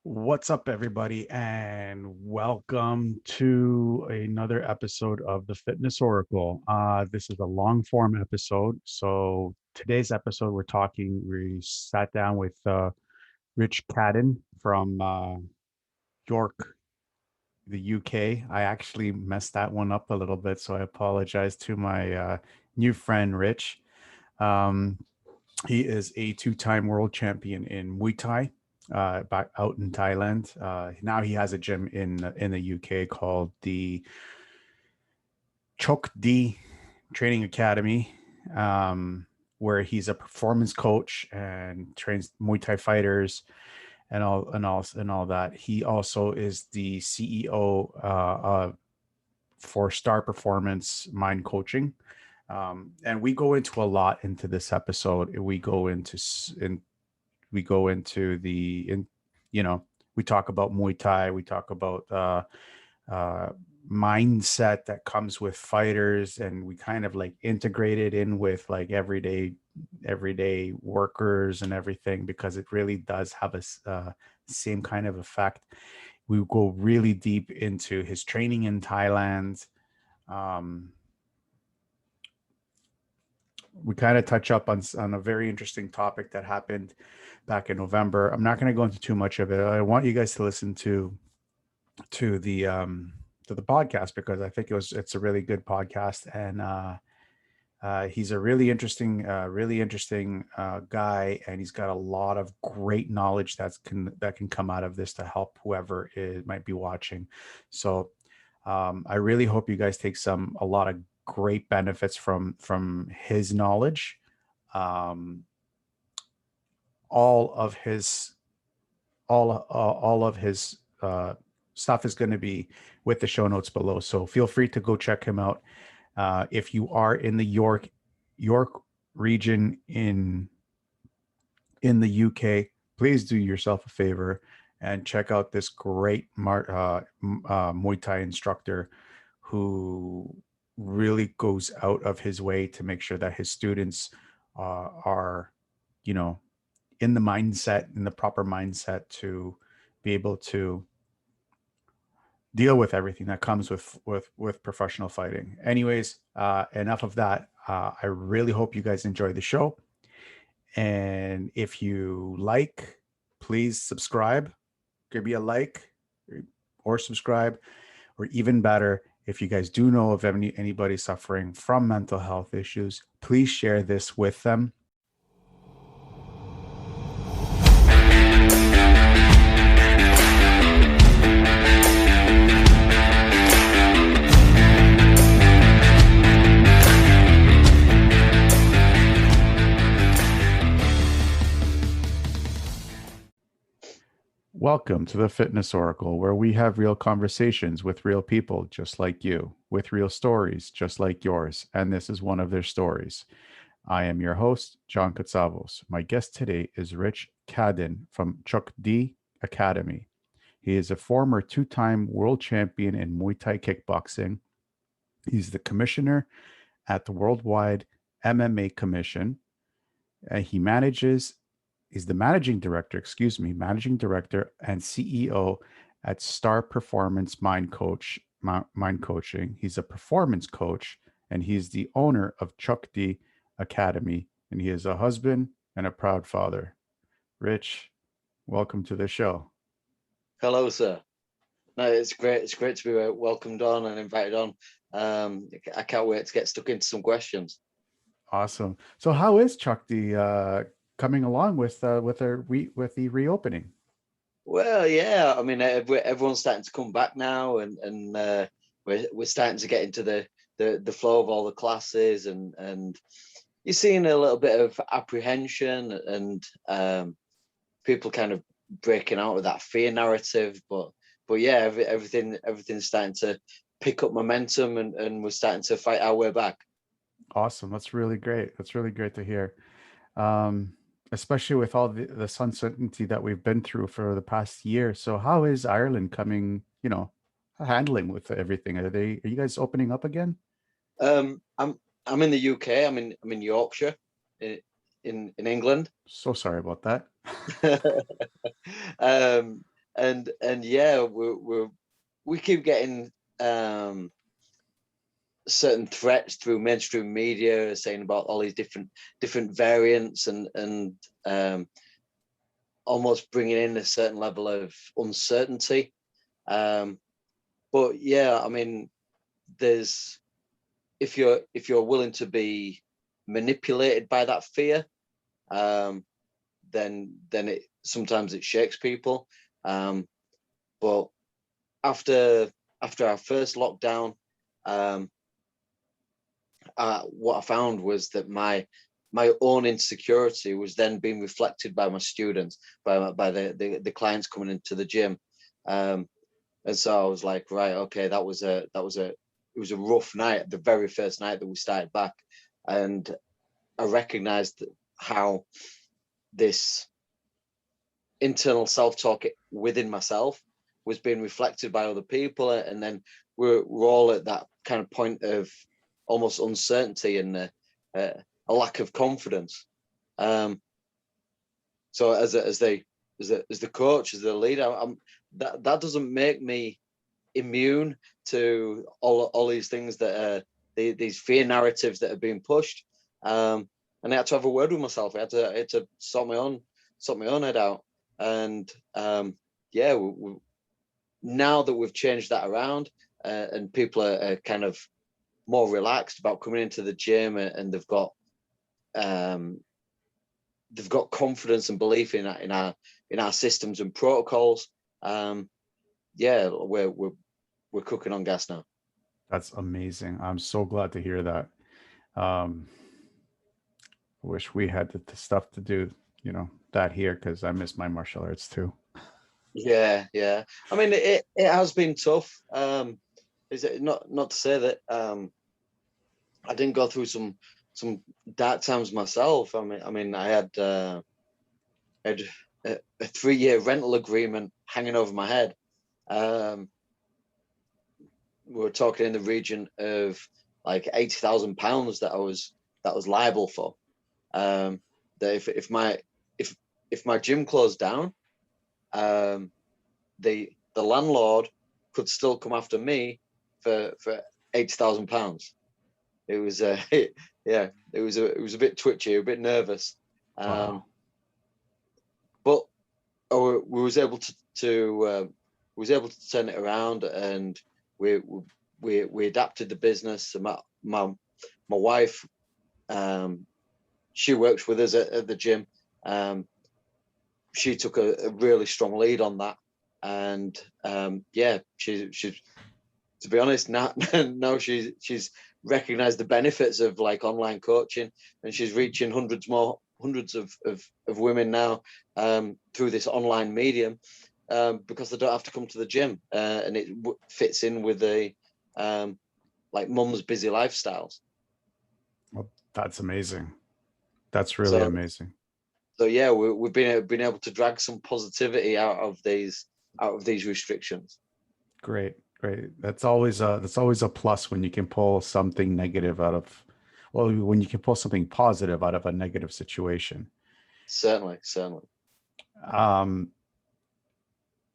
What's up, everybody, and welcome to another episode of the Fitness Oracle. This is a long form episode. So, today's episode, we sat down with Rich Cadden from York, the UK. I actually messed that one up a little bit, so I apologize to my new friend, Rich. Um, he is a two-time world champion in Muay Thai, back out in Thailand. Now he has a gym in the UK called the Chok D Training Academy, where he's a performance coach and trains Muay Thai fighters and all that. He also is the CEO for Star Performance Mind Coaching. And we go into a lot into this episode. We go into you know, we talk about Muay Thai. We talk about uh, mindset that comes with fighters, and we kind of like integrate it in with like everyday workers and everything because it really does have same kind of effect. We go really deep into his training in Thailand. Um, we kind of touch up on a very interesting topic that happened back in November. I'm not going to go into too much of it. I want you guys to listen to the podcast because I think it's a really good podcast, and he's a really interesting guy, and he's got a lot of great knowledge that can come out of this to help whoever might be watching. So I really hope you guys take a lot of great benefits from his knowledge. Um, all of his all of his stuff is going to be with the show notes below. So feel free to go check him out. If you are in the York region in the UK, please do yourself a favor and check out this great Muay Thai instructor who really goes out of his way to make sure that his students are, you know, in the proper mindset to be able to deal with everything that comes with professional fighting. Anyways, enough of that. I really hope you guys enjoy the show. And if you like, please subscribe. Give me a like or subscribe, or even better, if you guys do know of anybody suffering from mental health issues, please share this with them. Welcome to the Fitness Oracle, where we have real conversations with real people just like you, with real stories just like yours, and this is one of their stories. I am your host, John Katsavos. My guest today is Rich Cadden from Chok D Academy. He is a former two-time world champion in Muay Thai kickboxing. He's the commissioner at the Worldwide MMA Commission. He manages He's the managing director and CEO at Star Performance Mind Coaching. He's a performance coach, and he's the owner of Chok D Academy, and he is a husband and a proud father. Rich, welcome to the show. Hello, sir. No, it's great. It's great to be welcomed on and invited on. I can't wait to get stuck into some questions. Awesome. So, how is Chok D coming along with the reopening? Well, yeah. I mean, everyone's starting to come back now, and we're starting to get into the flow of all the classes, and you're seeing a little bit of apprehension and people kind of breaking out of that fear narrative. But yeah, everything's starting to pick up momentum, and we're starting to fight our way back. Awesome. That's really great. That's really great to hear. Um, Especially with all the uncertainty that we've been through for the past year. So how is Ireland handling with everything? Are you guys opening up again? I'm in the UK. I'm in Yorkshire, in England. So sorry about that. um, and yeah, we keep getting certain threats through mainstream media saying about all these different variants and almost bringing in a certain level of uncertainty. But yeah, I mean, there's if you're willing to be manipulated by that fear, then it sometimes it shakes people. But after our first lockdown, what I found was that my own insecurity was then being reflected by my students, by the clients coming into the gym. And so I was like, right, okay, it was a rough night, the very first night that we started back. And I recognized how this internal self-talk within myself was being reflected by other people. And then we're all at that kind of point of almost uncertainty and a lack of confidence. So as the coach, as the leader, that doesn't make me immune to all these things that are these fear narratives that are being pushed. And I had to have a word with myself. I had to sort my own head out. And yeah, now that we've changed that around, and people are kind of more relaxed about coming into the gym, and they've got confidence and belief in our systems and protocols. Yeah, we're cooking on gas now. That's amazing. I'm so glad to hear that. I wish we had the stuff to do, that here, because I miss my martial arts too. Yeah. I mean, it has been tough. Is it not to say that I didn't go through some dark times myself. I mean, I had a 3-year rental agreement hanging over my head. We were talking in the region of like £80,000 that I was liable for. That if my gym closed down, the landlord could still come after me for £80,000. It was yeah, it was a bit twitchy, a bit nervous. Wow. But we was able to turn it around, and we adapted the business. My wife, she works with us at the gym. She took a really strong lead on that, and yeah, she's to be honest, now she's recognized the benefits of like online coaching, and she's reaching hundreds of women now through this online medium, because they don't have to come to the gym, and it fits in with the like mum's busy lifestyles. Well, that's amazing. That's really So amazing. yeah, we've been able to drag some positivity out of these restrictions. Great. That's always a plus when you can pull something negative out of, well, when you can pull something positive out of a negative situation. Certainly.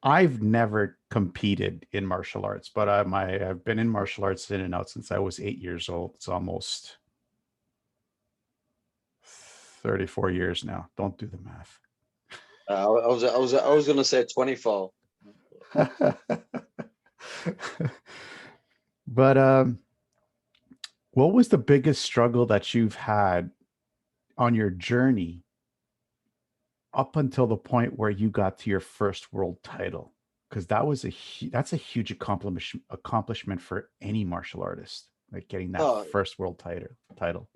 I've never competed in martial arts, but I've been in martial arts in and out since I was 8 years old. It's almost 34 years now. Don't do the math. I was going to say 24. But what was the biggest struggle that you've had on your journey up until the point where you got to your first world title? Because that's a huge accomplishment for any martial artist, like getting that first world title.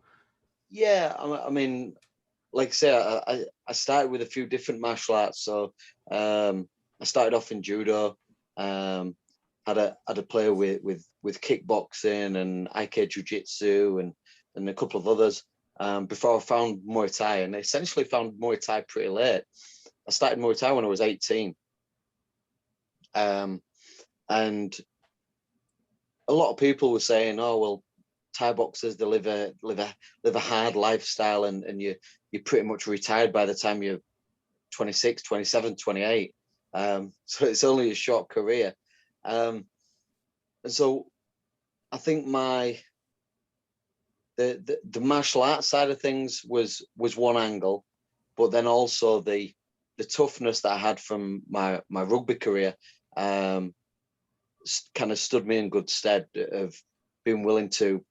Yeah, I mean, like I say, I started with a few different martial arts. So I started off in judo. Had a play with kickboxing and Aikido jiu-jitsu and a couple of others, before I found Muay Thai, and I essentially found Muay Thai pretty late. I started Muay Thai when I was 18. And a lot of people were saying, oh, well, Thai boxers, they live a hard lifestyle, and you're pretty much retired by the time you're 26, 27, 28. So it's only a short career. And so I think the martial arts side of things was one angle, but then also the toughness that I had from my rugby career kind of stood me in good stead of being willing to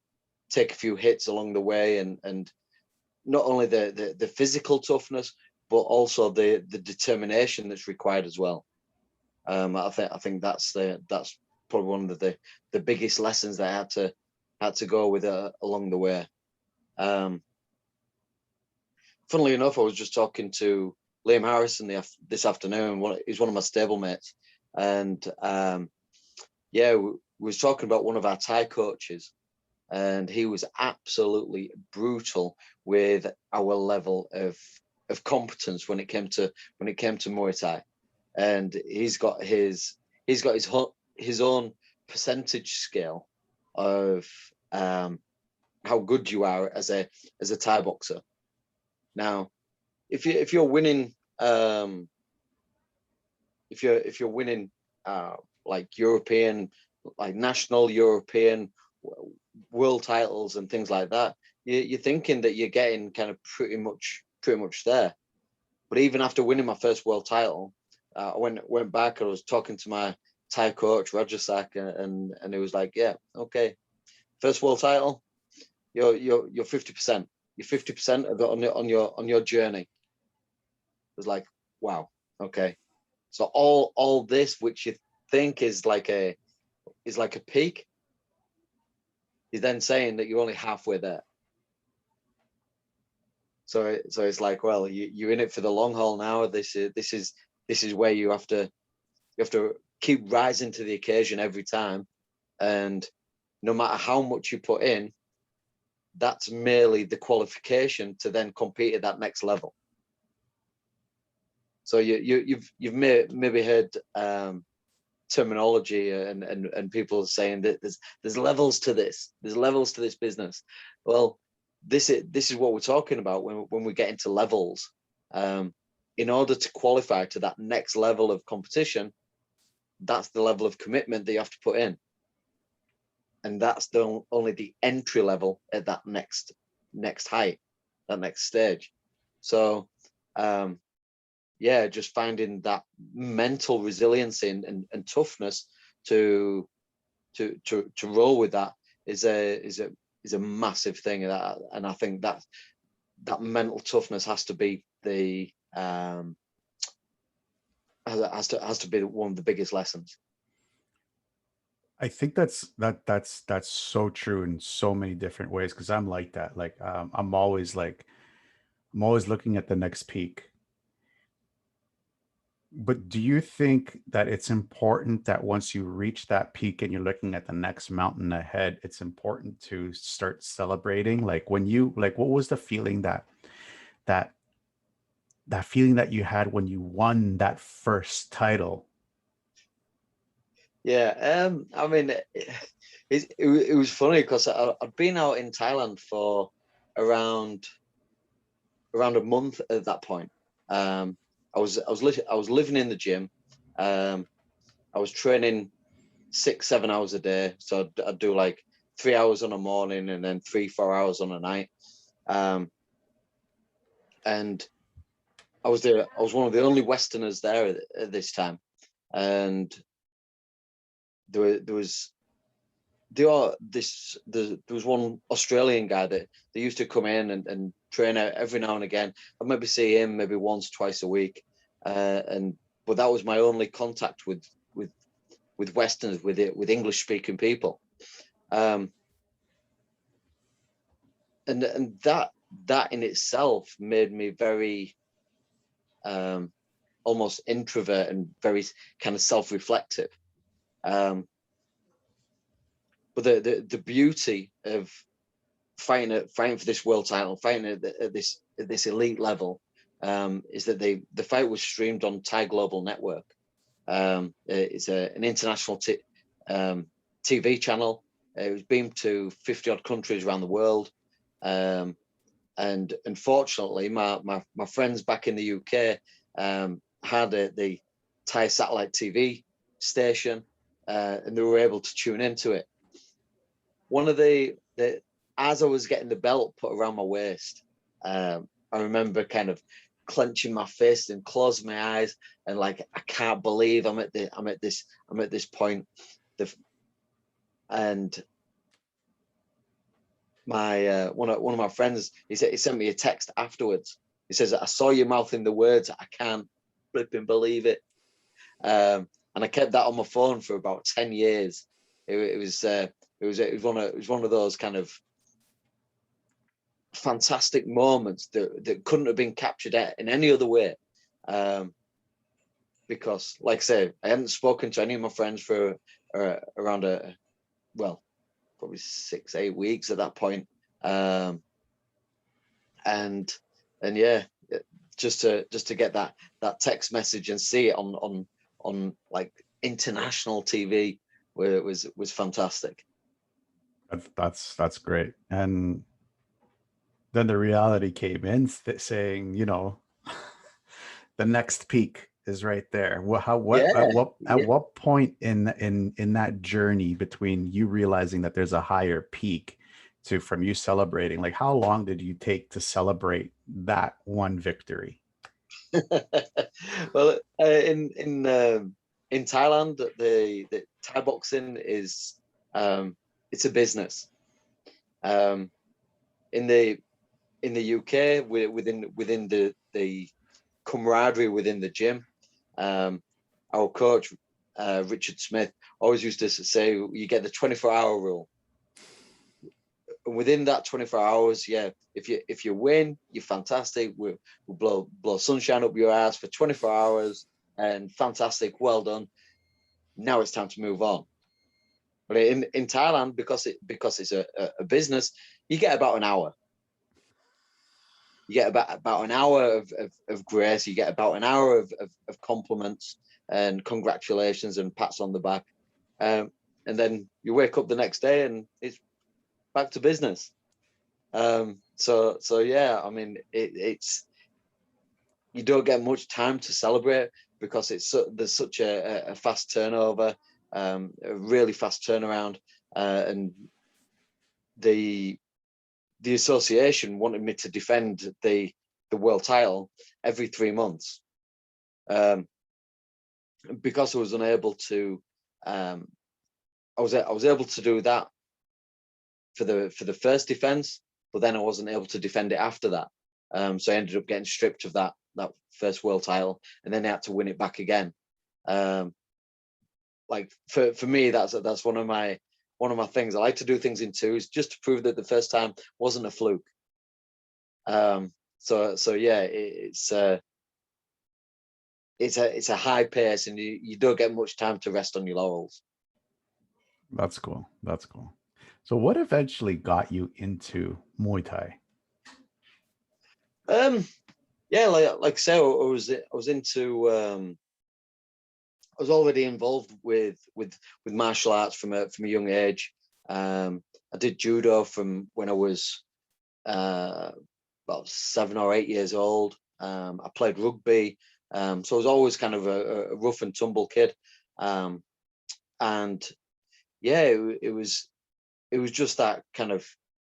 take a few hits along the way, and not only the physical toughness, but also the determination that's required as well. I think that's probably one of the biggest lessons that I had to go with along the way. Funnily enough, I was just talking to Liam Harrison this afternoon. He's one of my stablemates, and we was talking about one of our Thai coaches, and he was absolutely brutal with our level of competence when it came to Muay Thai, and he's got his own percentage scale of how good you are as a Thai boxer. Now, if you're winning, if you're winning like European, like national European world titles and things like that, you're thinking that you're getting kind of pretty much there. But even after winning my first world title, I went back. I was talking to my Thai coach Rajasak, and he was like, "Yeah, okay, first world title, you're 50%. You're 50% of it on your journey." It was like, wow, okay. So all this, which you think is like a peak, is then saying that you're only halfway there. So it's like, well, you're in it for the long haul now. This is where you have to keep rising to the occasion every time, and no matter how much you put in, that's merely the qualification to then compete at that next level. So you've maybe heard terminology and people saying that there's levels to this. There's levels to this business. Well, this is what we're talking about when we get into levels. In order to qualify to that next level of competition, that's the level of commitment that you have to put in, and that's only the entry level at that next height, that next stage. So just finding that mental resiliency and toughness to roll with that is a massive thing, and I think that mental toughness has to be has to be one of the biggest lessons. I think that's so true in so many different ways, because I'm like that. Like I'm always looking at the next peak. But do you think that it's important that once you reach that peak and you're looking at the next mountain ahead, it's important to start celebrating? Like when what was the feeling that feeling that you had when you won that first title? Yeah, I mean, it was funny because I'd been out in Thailand for around a month at that point. I was living in the gym. I was training 6-7 hours a day, so I'd do like 3 hours on a morning and then 3-4 hours on a night. And I was one of the only Westerners there at this time, and there was one Australian guy that they used to come in and train out every now and again. I'd maybe see him maybe once, twice a week, but that was my only contact with Westerners, with English speaking people, and that in itself made me very almost introvert and very kind of self-reflective. But the beauty of fighting for this world title, fighting at this elite level, is that the fight was streamed on Thai Global Network. It's an international TV channel. It was beamed to 50 odd countries around the world, and unfortunately, my friends back in the UK had the Thai satellite TV station, and they were able to tune into it. One of the as I was getting the belt put around my waist, I remember kind of clenching my fist and closing my eyes, and like, I can't believe I'm at this point. And my one of my friends, he sent me a text afterwards. He says, "I saw you mouthing the words, I can't flipping believe it." And I kept that on my phone for about 10 years. It was one of those kind of fantastic moments that couldn't have been captured in any other way. Because, like I say, I hadn't spoken to any of my friends for around probably 6-8 weeks at that point. And yeah, just to get that text message and see it on like international TV, where it was fantastic. That's great. And then the reality came in saying, the next peak is right there. Well, at what point in that journey between you realizing that there's a higher peak to from you celebrating, like how long did you take to celebrate that one victory? Well, in Thailand, the Thai boxing is it's a business. In the UK, within the camaraderie within the gym, our coach Richard Smith always used to say, you get the 24-hour rule. Within that 24 hours, yeah, if you win, you're fantastic. We'll blow sunshine up your ass for 24 hours, and fantastic, well done. Now it's time to move on. But in Thailand, because it's a business, you get about an hour. You get about an hour of grace. You get about an hour of compliments and congratulations and pats on the back, and then you wake up the next day and it's back to business. So yeah, I mean, it's you don't get much time to celebrate because there's such a fast turnover, a really fast turnaround, and the association wanted me to defend the world title every 3 months, because I was unable to. I was able to do that for the first defense, but then I wasn't able to defend it after that. So I ended up getting stripped of that first world title, and then I had to win it back again. Like for me, that's one of my things. I like to do things in twos, just to prove that the first time wasn't a fluke. So yeah, it's a high pace, and you don't get much time to rest on your laurels. That's cool. That's cool. So what eventually got you into Muay Thai? Yeah, like I say, I was into I was already involved with martial arts from a young age. I did judo from when I was about 7 or 8 years old. I played rugby, so I was always kind of a rough and tumble kid. And yeah, it was just that kind of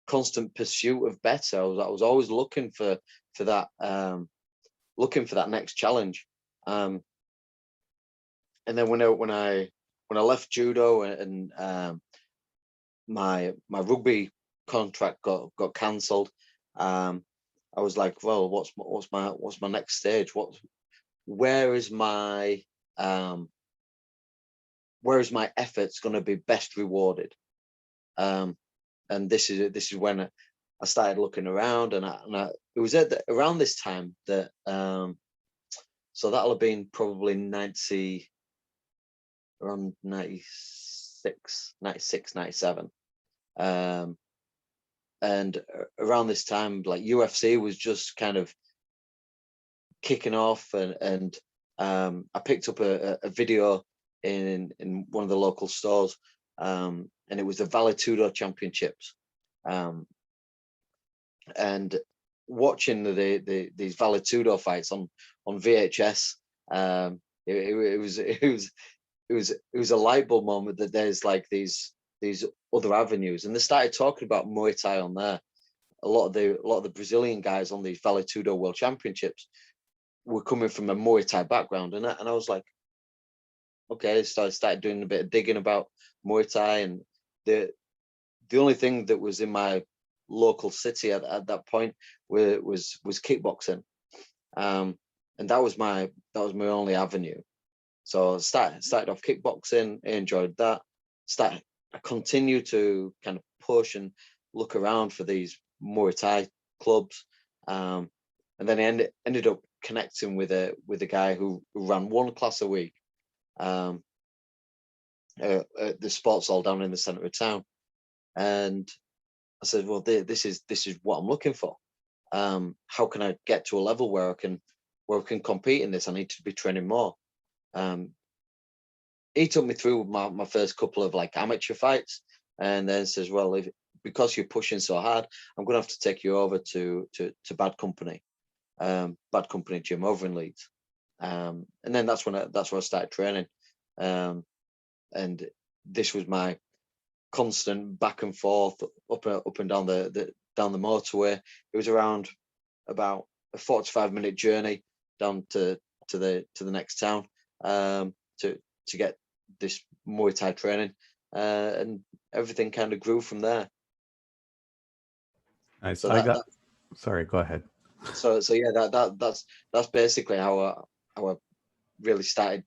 constant pursuit of better. I was always looking for that, looking for that next challenge. And then when I left judo and my rugby contract got cancelled, I was like, well, what's my next stage? Where is my efforts going to be best rewarded? And this is when I started looking around, and it was around this time that so that'll have been probably around 96, 97. And around this time, like, UFC was just kind of kicking off, and I picked up a video in one of the local stores, and it was the Valetudo Championships. And watching these Valetudo fights on VHS, It was a light bulb moment that there's like these other avenues, and they started talking about Muay Thai on there. A lot of the Brazilian guys on the Vale Tudo World Championships were coming from a Muay Thai background, and I was like, okay. So I started doing a bit of digging about Muay Thai, and the only thing that was in my local city at that point was kickboxing, and that was my only avenue. So I started off kickboxing. I enjoyed that. I continued to kind of push and look around for these Muay Thai clubs, and then I ended up connecting with a guy who ran one class a week at the sports hall down in the centre of town. And I said, well, this is what I'm looking for. How can I get to a level where I can compete in this? I need to be training more. He took me through my first couple of like amateur fights, and then says, well, because you're pushing so hard, I'm going to have to take you over to Bad Company gym over in Leeds. And then that's when I started training. And this was my constant back and forth up and down the motorway. It was around about a 45-minute journey down to the next town to get this Muay Thai training, and everything kind of grew from there. Nice. So sorry, go ahead. So yeah, that's basically how I really started.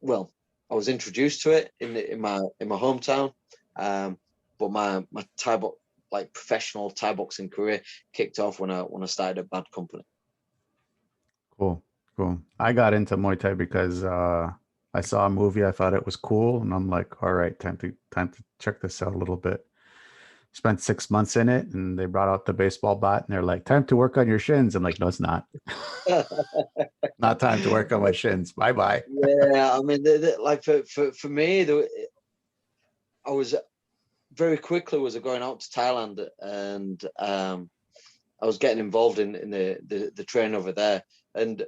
Well, I was introduced to it in my hometown, but my professional Thai boxing career kicked off when I started at Bad Company. Cool. I got into Muay Thai because I saw a movie. I thought it was cool, and I'm like, all right, time to check this out a little bit. Spent 6 months in it, and they brought out the baseball bat, and they're like, time to work on your shins. I'm like, no, it's not. Not time to work on my shins. Bye bye. Yeah, I mean, like for me, I was very quickly going out to Thailand, and I was getting involved in the training over there, and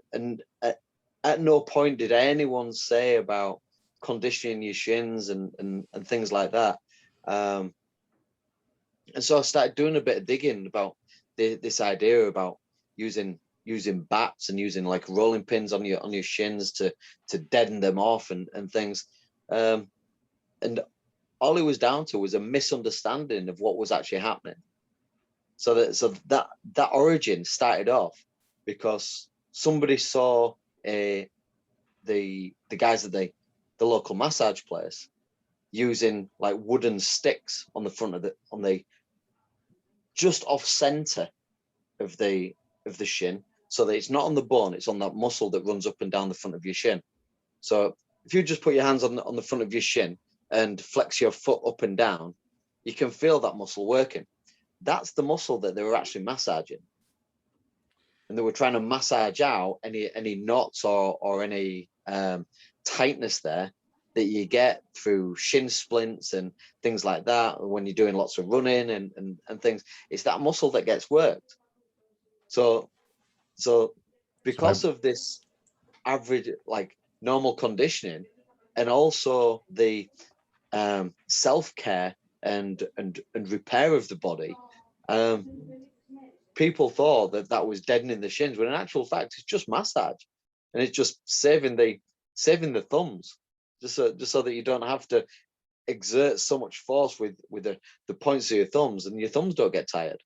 at no point did anyone say about conditioning your shins and things like that. And so I started doing a bit of digging about this idea about using bats and using like rolling pins on your shins to deaden them off and things. And all it was down to was a misunderstanding of what was actually happening. So that origin started off because somebody saw the guys at the local massage place using like wooden sticks on the front of the just off center of the shin, so that it's not on the bone, it's on that muscle that runs up and down the front of your shin. So if you just put your hands on the front of your shin and flex your foot up and down, you can feel that muscle working. That's the muscle that they were actually massaging, and they were trying to massage out any knots or any tightness there that you get through shin splints and things like that when you're doing lots of running and things. It's that muscle that gets worked. So because of this average, like normal conditioning, and also the self-care and repair of the body, people thought that was deadening the shins, when in actual fact it's just massage, and it's just saving the thumbs, just so that you don't have to exert so much force with the points of your thumbs, and your thumbs don't get tired.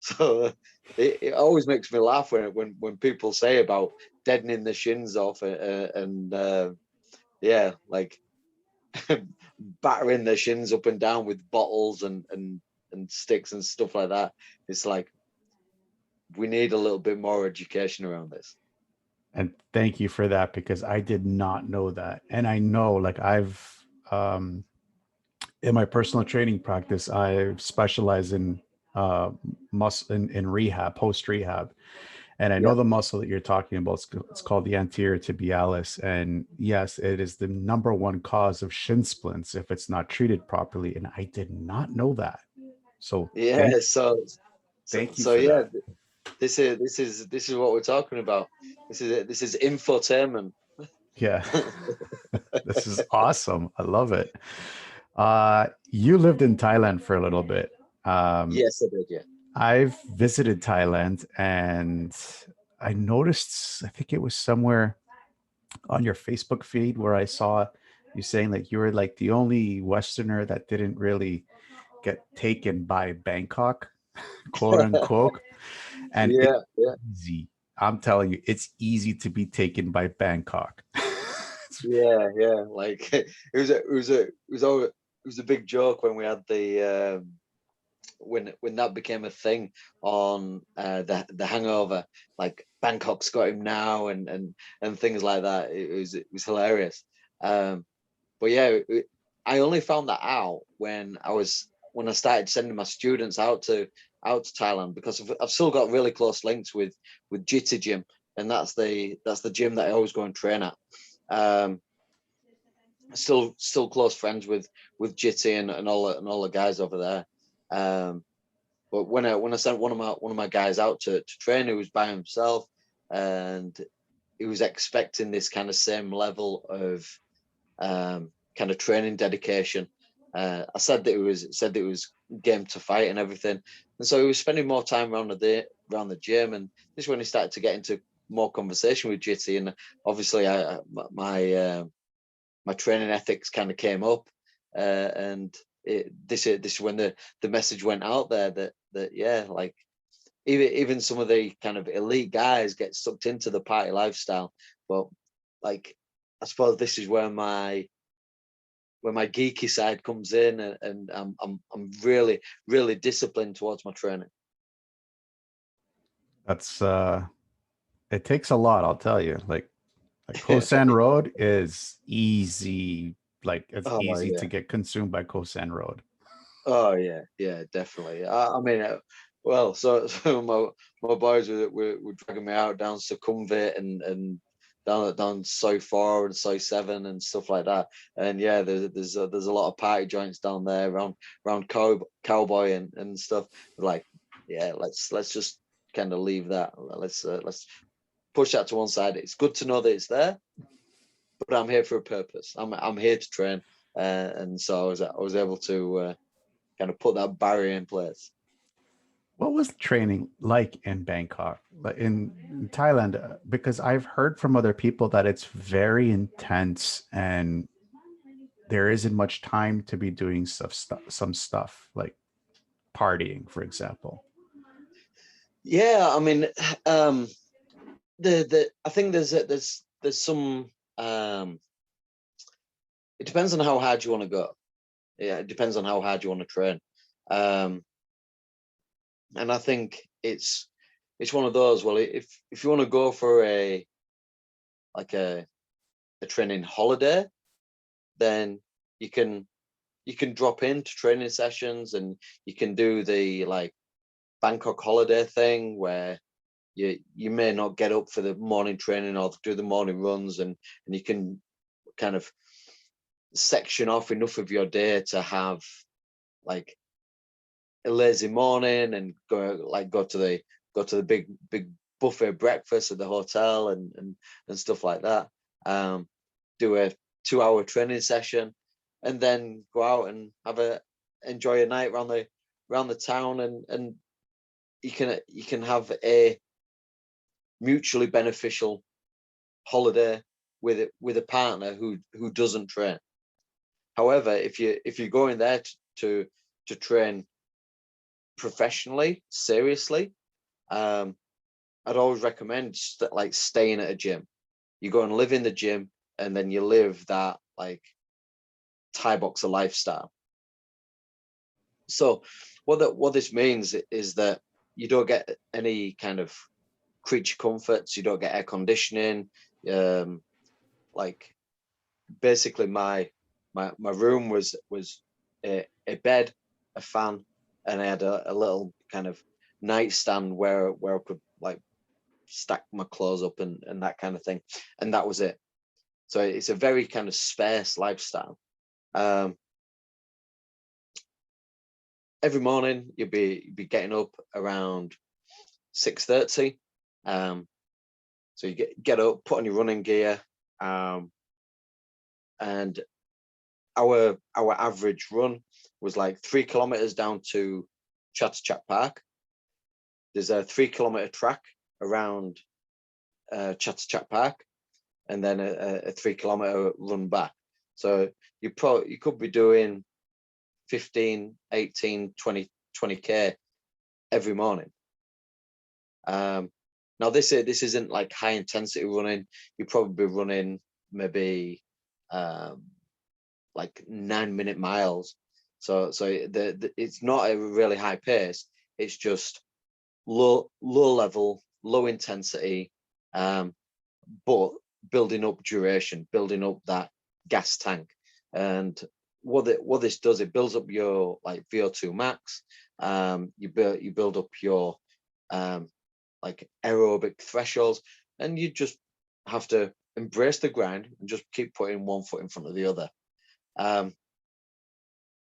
So it always makes me laugh when people say about deadening the shins off and like battering their shins up and down with bottles and sticks and stuff like that. It's like, we need a little bit more education around this. And thank you for that, because I did not know that. And I know, like, I've in my personal training practice, I specialize in muscle in rehab, post rehab. And I know the muscle that you're talking about, it's called the anterior tibialis. And yes, it is the number one cause of shin splints if it's not treated properly. And I did not know that. So yeah, thank you for yeah, that. This is what we're talking about. This is infotainment. Yeah. This is awesome. I love it. You lived in Thailand for a little bit. Um, Yes, I did. Yeah. I've visited Thailand and I noticed, I think it was somewhere on your Facebook feed where I saw you saying like you were like the only Westerner that didn't really get taken by Bangkok, quote unquote. And it's Yeah, yeah, easy. I'm telling you, it's easy to be taken by Bangkok. yeah. Like it was a big joke when we had the when that became a thing on the Hangover. Like Bangkok's got him now, and things like that. It was hilarious. But yeah, I only found that out when I started sending my students out to Thailand, because I've still got really close links with Jitty Gym, and that's the gym that I always go and train at. Um, still close friends with Jitty and all the guys over there. Um, but when I sent one of my guys out to train, he was by himself, and he was expecting this kind of same level of kind of training dedication. I said that it was game to fight and everything, and so he was spending more time around the gym, and this is when he started to get into more conversation with Jitty, and obviously my training ethics kind of came up, and this is when the message went out there that yeah, like even some of the kind of elite guys get sucked into the party lifestyle, but like I suppose this is where my geeky side comes in, and I'm really really disciplined towards my training. That's it takes a lot, I'll tell you. Like Koh San Road is easy. Like it's Oh easy to yeah, get consumed by Koh San Road. oh yeah, yeah, definitely. I mean, well, so my boys were dragging me out down Sukhumvit and down Soi 4 and Soi 7 and stuff like that. And yeah, there's a lot of party joints down there around Cowboy and stuff. Like, yeah, let's just kind of leave that. Let's push that to one side. It's good to know that it's there, but I'm here for a purpose. I'm here to train, and so I was able to kind of put that barrier in place. What was training like in Bangkok, like in Thailand? Because I've heard from other people that it's very intense and there isn't much time to be doing some stuff like partying, for example. Yeah, I mean, um, the I think there's some. It depends on how hard you want to go. Yeah, it depends on how hard you want to train. Um, and I think it's one of those. Well, if you want to go for like a training holiday, then you can you can drop into training sessions, and you can do the like Bangkok holiday thing where you may not get up for the morning training or do the morning runs, and you can kind of section off enough of your day to have like a lazy morning and go to the big buffet breakfast at the hotel and stuff like that. Do a 2 hour training session, and then go out and enjoy a night around the town, and you can have a mutually beneficial holiday with a partner who doesn't train. However, if you're going there to train professionally, seriously, um, I'd always recommend like staying at a gym. You go and live in the gym, and then you live that like Thai boxer lifestyle. So what this means is that you don't get any kind of creature comforts. You don't get air conditioning. Um, like basically my room was a bed, a fan, and I had a little kind of nightstand where I could like stack my clothes up and that kind of thing, and that was it. So it's a very kind of sparse lifestyle. Um, every morning you'd be getting up around 6:30. So you get up, put on your running gear, and our average run was like 3 kilometers down to Chatterchat Park. There's a 3 kilometer track around Chatterchat Park, and then a 3 kilometer run back. So you could be doing 15, 18, 20k every morning. Now this isn't like high intensity running. You're probably running maybe like 9-minute miles. So it's not a really high pace. It's just low level, low intensity, but building up duration, building up that gas tank. And what this does, it builds up your like VO2 max. You build up your like aerobic thresholds, and you just have to embrace the grind and just keep putting one foot in front of the other.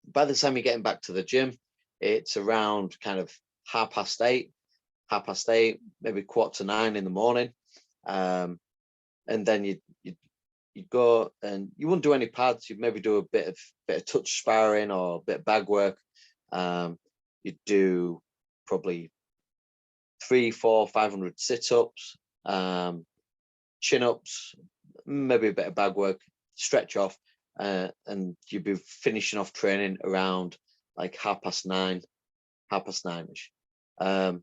By the time you're getting back to the gym, it's around kind of 8:30, maybe 8:45 in the morning. And then you go, and you wouldn't do any pads. You'd maybe do a bit of touch sparring or a bit of bag work. You'd do probably 300, 400, 500 sit-ups, chin-ups, maybe a bit of bag work, stretch off, and you'd be finishing off training around like 9:30ish.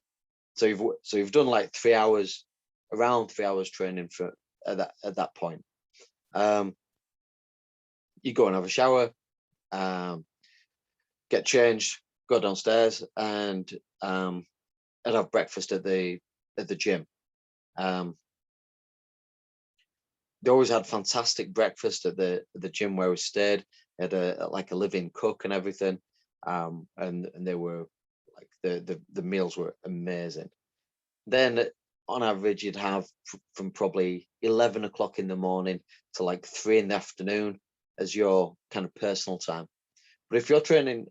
So you've done like 3 hours, around 3 hours training at that point. You go and have a shower, get changed, go downstairs, and have breakfast at the gym. They always had fantastic breakfast at the gym where we stayed. They had a living cook and everything, and they were like the meals were amazing. Then on average, you'd have from probably 11 o'clock in the morning to like 3 in the afternoon as your kind of personal time. But if you're training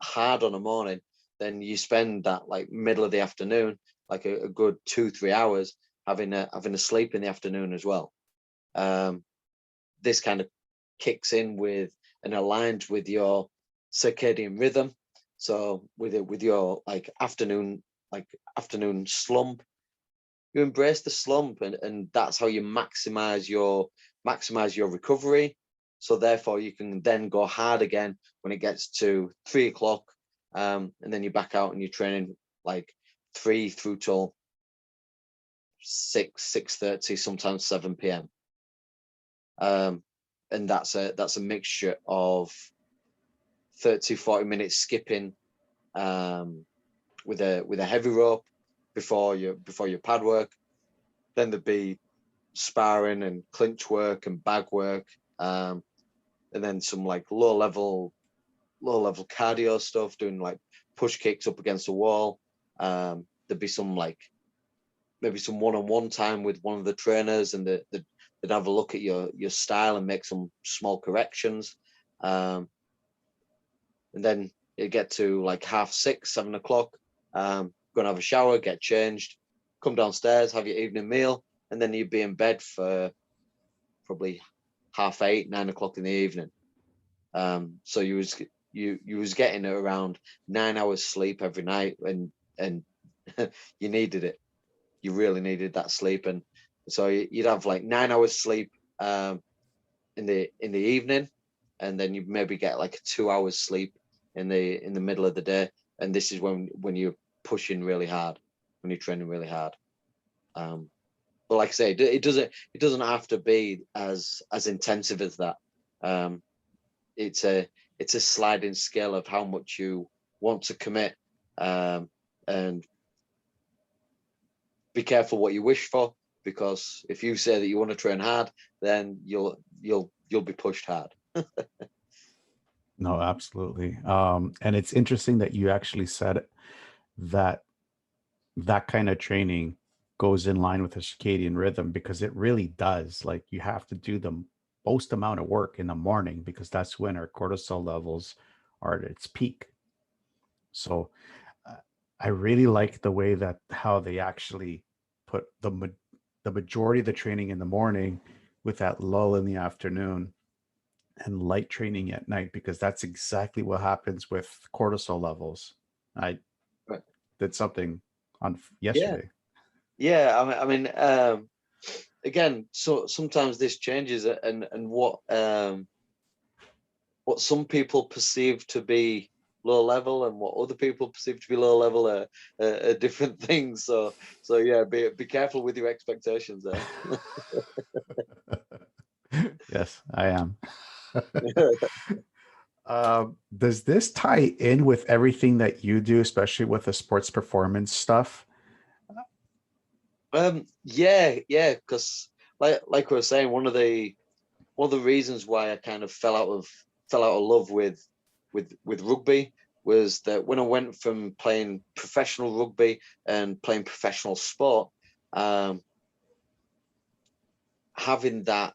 hard on a morning, then you spend that like middle of the afternoon, like a good 2-3 hours having a sleep in the afternoon as well. This kind of kicks in with and aligns with your circadian rhythm. So with your like afternoon slump, you embrace the slump, and that's how you maximize your recovery. So therefore you can then go hard again when it gets to 3 o'clock, and then you're back out and you're training like 3 through till 6:30, sometimes 7 p.m. And that's a mixture of 30-40 minutes skipping with a heavy rope before your pad work. Then there'd be sparring and clinch work and bag work, and then some like low level cardio stuff, doing like push kicks up against the wall. There'd be some like maybe some one-on-one time with one of the trainers, and they'd have a look at your style and make some small corrections. And then you get to like 6:30, 7 o'clock, go and have a shower, get changed, come downstairs, have your evening meal, and then you'd be in bed for probably 8:30, 9 o'clock in the evening. So you was getting around 9 hours sleep every night, and you needed it. You really needed that sleep, and so you'd have like 9 hours sleep in the evening, and then you maybe get like 2 hours sleep in the middle of the day. And this is when you're pushing really hard, when you're training really hard. But like I say, it doesn't have to be as intensive as that. It's a sliding scale of how much you want to commit, and be careful what you wish for, because if you say that you want to train hard, then you'll be pushed hard. No, absolutely. And it's interesting that you actually said that kind of training goes in line with the circadian rhythm, because it really does. Like, you have to do the most amount of work in the morning, because that's when our cortisol levels are at its peak. So I really like the way that how they actually put the majority of the training in the morning with that lull in the afternoon and light training at night, because that's exactly what happens with cortisol levels. I Right. did something on Yeah, yesterday. yeah. Again, so sometimes this changes, and what some people perceive to be low level and what other people perceive to be low level are different things. So yeah, be careful with your expectations there. Yes, I am. Does this tie in with everything that you do, especially with the sports performance stuff? Yeah, because like we were saying, one of the reasons why I kind of fell out of love with rugby was that when I went from playing professional rugby and playing professional sport, having that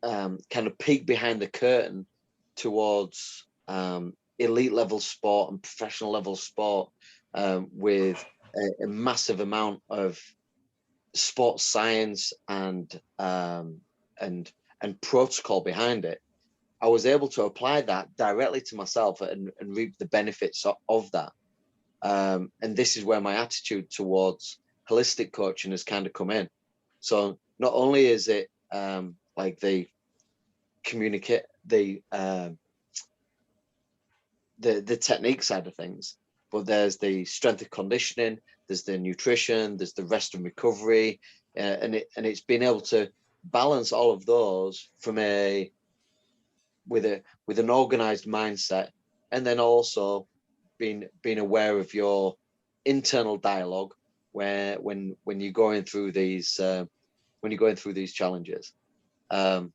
kind of peek behind the curtain towards elite level sport and professional level sport, with a massive amount of sports science and protocol behind it. I was able to apply that directly to myself and reap the benefits of that. And this is where my attitude towards holistic coaching has kind of come in. So not only is it like the communicate the technique side of things, but there's the strength and conditioning, there's the nutrition, there's the rest and recovery, and it's been able to balance all of those from with an organized mindset, and then also being aware of your internal dialogue where when you're going through these challenges. And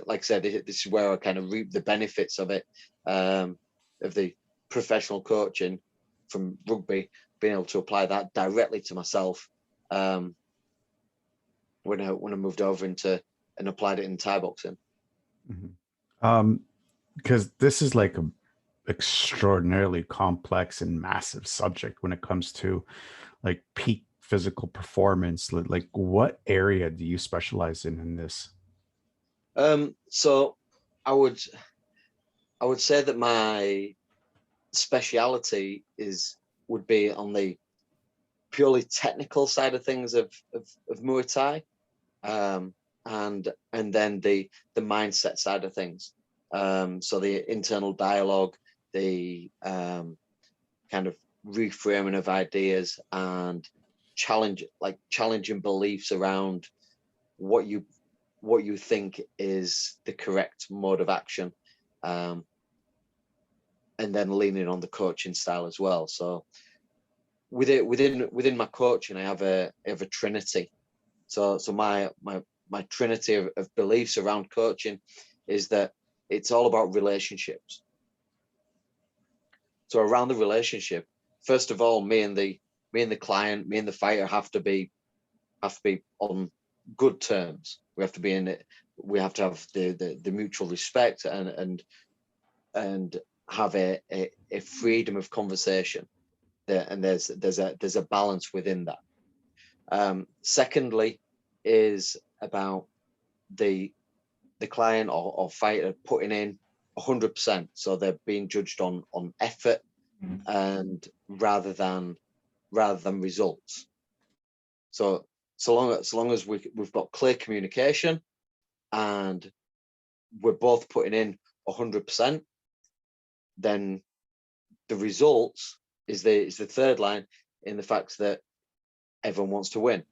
like I said, this is where I kind of reap the benefits of it, of the professional coaching from rugby, being able to apply that directly to myself, when I moved over into and applied it in Thai boxing. Because this is like a extraordinarily complex and massive subject when it comes to like peak physical performance. Like, what area do you specialize in this? So I would I would say that my speciality would be on the purely technical side of things of Muay Thai, um, and then the mindset side of things. So the internal dialogue, the kind of reframing of ideas, and challenging beliefs around what you think is the correct mode of action, um, and then leaning on the coaching style as well. So within my coaching, I have a trinity. So my trinity of beliefs around coaching is that it's all about relationships. So around the relationship, first of all, me and the client, me and the fighter have to be on good terms. We have to be in it. We have to have the mutual respect and have a freedom of conversation there, and there's a balance within that. Secondly, is about the client or fighter putting in 100%, so they're being judged on effort and rather than results. So long as we've got clear communication and we're both putting in 100%, then the results is the third line, in the fact that everyone wants to win.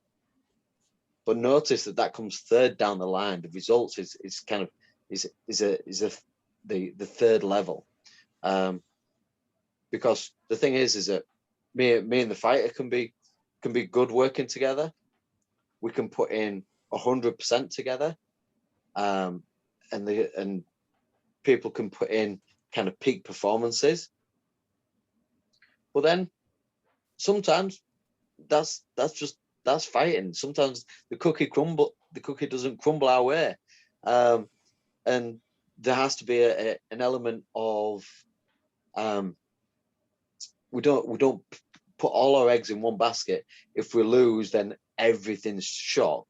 But notice that comes third down the line. The results is kind of the third level, because the thing is that me and the fighter can be good working together. We can put in 100% together, and people can put in kind of peak performances. But then sometimes that's fighting. Sometimes the cookie doesn't crumble our way, and there has to be an element of we don't put all our eggs in one basket. If we lose, then everything's shot.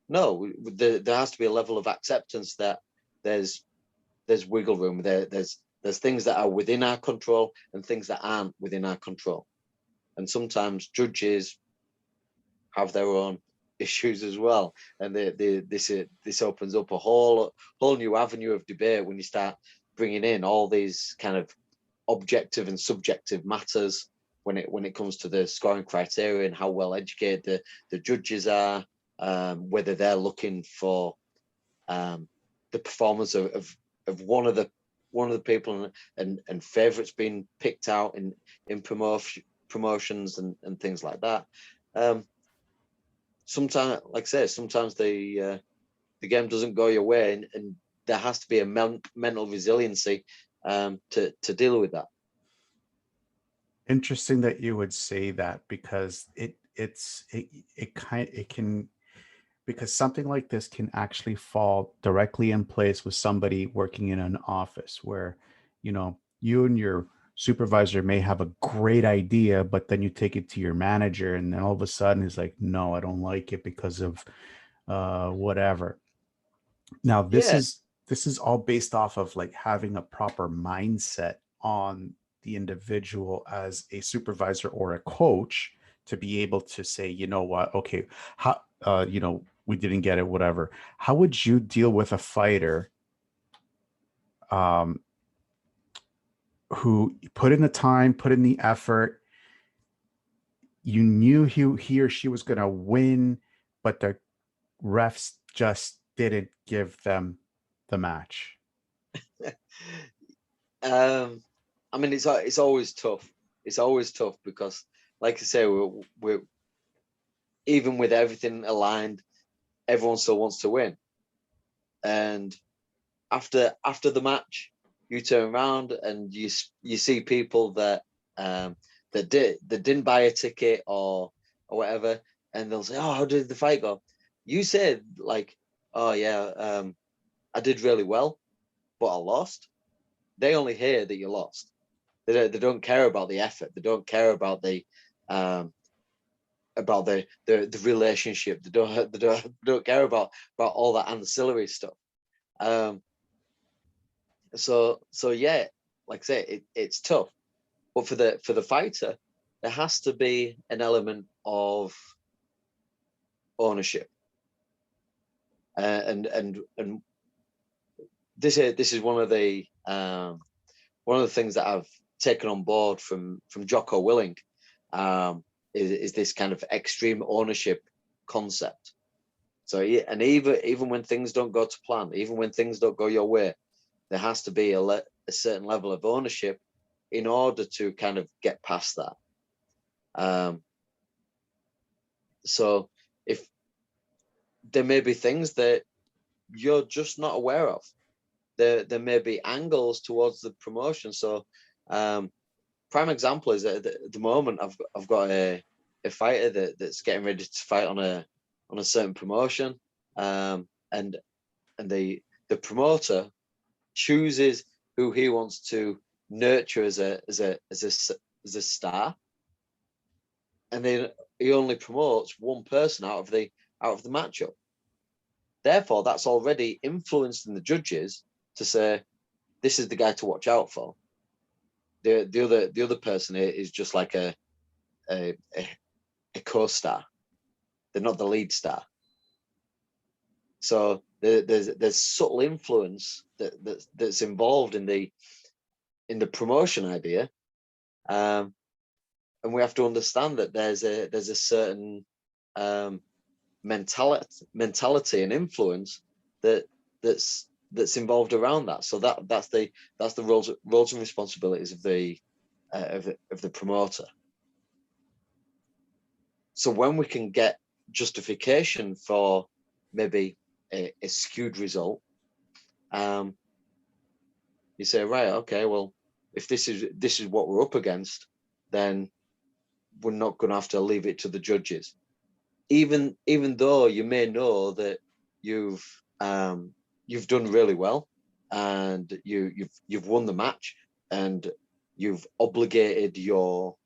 No, there has to be a level of acceptance that there's wiggle room. There's things that are within our control and things that aren't within our control. And sometimes judges have their own issues as well. And this opens up a whole new avenue of debate when you start bringing in all these kind of objective and subjective matters when it comes to the scoring criteria and how well educated the judges are, whether they're looking for the performance of one of the people and favorites being picked out in promotions and things like that. Sometimes, like I say, sometimes the game doesn't go your way, and there has to be a mental resiliency to deal with that. Interesting that you would say that, because because something like this can actually fall directly in place with somebody working in an office where, you and your supervisor may have a great idea, but then you take it to your manager and then all of a sudden he's like, no, I don't like it because of whatever. Now Yeah, this is all based off of like having a proper mindset on the individual as a supervisor or a coach to be able to say, you know what, okay, how we didn't get it, whatever. How would you deal with a fighter um who put in the time, put in the effort, you knew he or she was going to win, but the refs just didn't give them the match? I mean, it's always tough. It's always tough because, like I say, we're even with everything aligned, everyone still wants to win. And after the match, you turn around and you see people that that didn't buy a ticket or whatever, and they'll say, "Oh, how did the fight go?" You said like, "Oh yeah, I did really well, but I lost." They only hear that you lost. They don't care about the effort. They don't care about the relationship. They don't care about all that ancillary stuff. So yeah, like I say, it's tough. But for the fighter, there has to be an element of ownership. And this is one of the things that I've taken on board from Jocko Willing, is this kind of extreme ownership concept. So and even when things don't go to plan, even when things don't go your way, there has to be a certain level of ownership in order to kind of get past that. So if there may be things that you're just not aware of, there may be angles towards the promotion. So prime example is that at the moment I've got a fighter that's getting ready to fight on a certain promotion, and the promoter chooses who he wants to nurture as a star, and then he only promotes one person out of the matchup. Therefore, that's already influencing the judges to say this is the guy to watch out for. The other person is just like a co-star. They're not the lead star. So there's subtle influence that's involved in the promotion idea, and we have to understand that there's a certain mentality and influence that's involved around that. So that's the roles and responsibilities of the promoter. So when we can get justification for maybe a skewed result, you say, right, okay, well, if this is what we're up against, then we're not going to have to leave it to the judges. Even though you may know that you've done really well and you've won the match and you've obligated your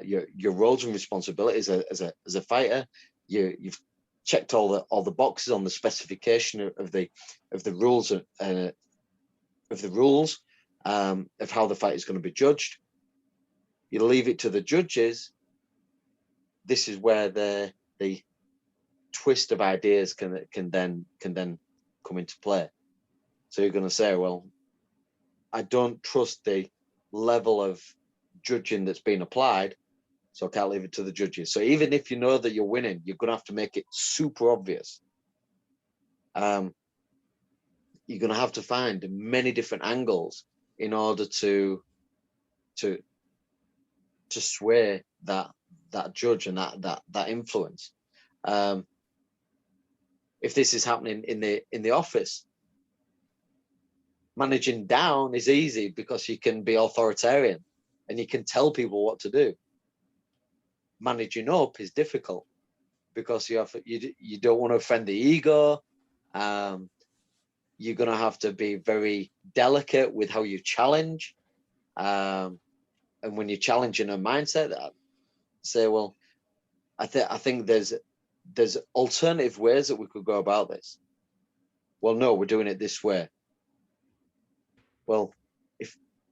your roles and responsibilities as a fighter. You've checked all the boxes on the specification of the rules of how the fight is going to be judged. You leave it to the judges. This is where the twist of ideas can then come into play. So you're going to say, well, I don't trust the level of judging that's been applied, so I can't leave it to the judges. So even if you know that you're winning, you're going to have to make it super obvious. You're going to have to find many different angles in order to sway that judge and that influence. If this is happening in the office, managing down is easy because you can be authoritarian and you can tell people what to do. Managing up is difficult because you don't want to offend the ego. You're going to have to be very delicate with how you challenge. And when you're challenging a mindset, say, well, I think there's alternative ways that we could go about this. Well, no, we're doing it this way. Well,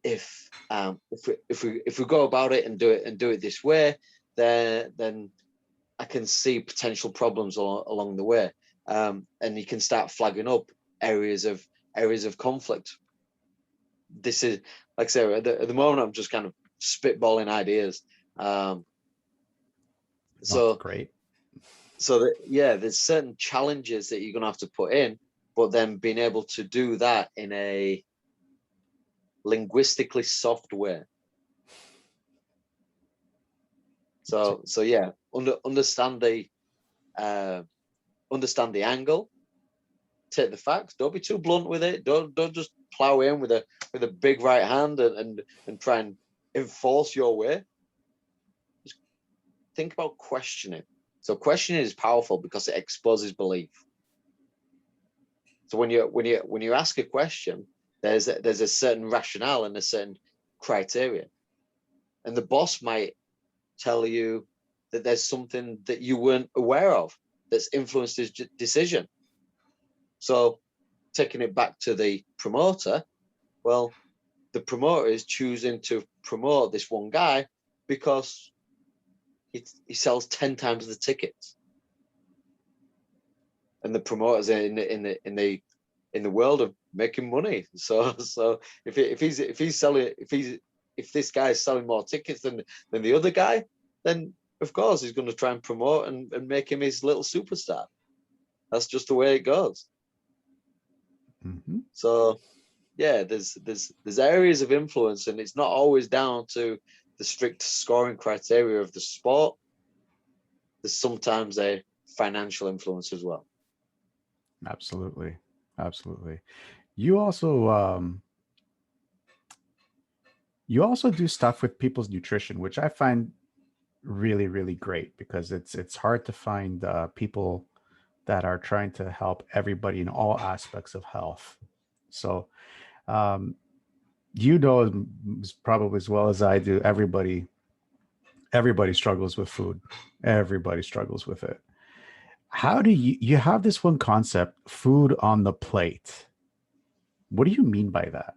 if we go about it and do it this way, then I can see potential problems along the way, and you can start flagging up areas of conflict. This is, like I say, at the moment I'm just kind of spitballing ideas. So great. So there's certain challenges that you're going to have to put in, but then being able to do that in a linguistically soft way. So yeah, understand the angle, take the facts, don't be too blunt with it, don't just plow in with a big right hand and try and enforce your way. Just think about questioning. So questioning is powerful because it exposes belief. So when you ask a question, there's a certain rationale and a certain criteria, and the boss might tell you that there's something that you weren't aware of that's influenced his decision. So taking it back to the promoter, well, the promoter is choosing to promote this one guy because he sells 10 times the tickets, and the promoters in the world of making money. So if this guy is selling more tickets than the other guy, then of course he's going to try and promote and make him his little superstar. That's just the way it goes. Mm-hmm. So yeah, there's areas of influence, and it's not always down to the strict scoring criteria of the sport. There's sometimes a financial influence as well. Absolutely. You also do stuff with people's nutrition, which I find really, really great, because it's hard to find people that are trying to help everybody in all aspects of health. So probably as well as I do, everybody struggles with food. Everybody struggles with it. How do you have this one concept, food on the plate? What do you mean by that?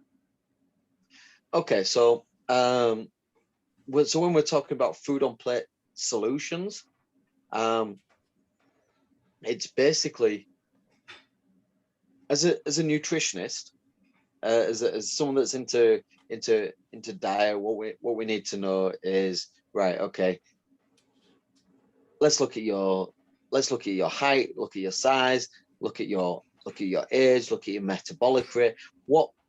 Okay, so when we're talking about food on plate solutions, it's basically, as a nutritionist, as someone that's into diet, what we need to know is, right, okay, let's look at your height, look at your size, look at your age, look at your metabolic rate.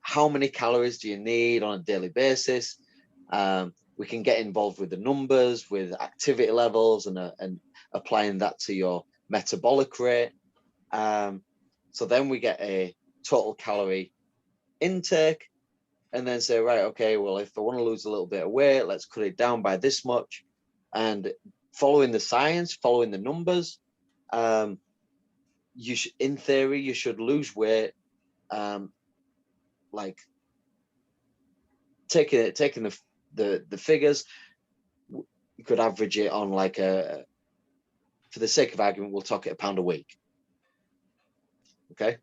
How many calories do you need on a daily basis? We can get involved with the numbers, with activity levels, and applying that to your metabolic rate. So then we get a total calorie intake, and then say, right, okay, well, if I want to lose a little bit of weight, let's cut it down by this much. And following the science, following the numbers, in theory, you should lose weight, like taking the figures. you could average it on like for the sake of argument, we'll talk it £1 a week. Okay.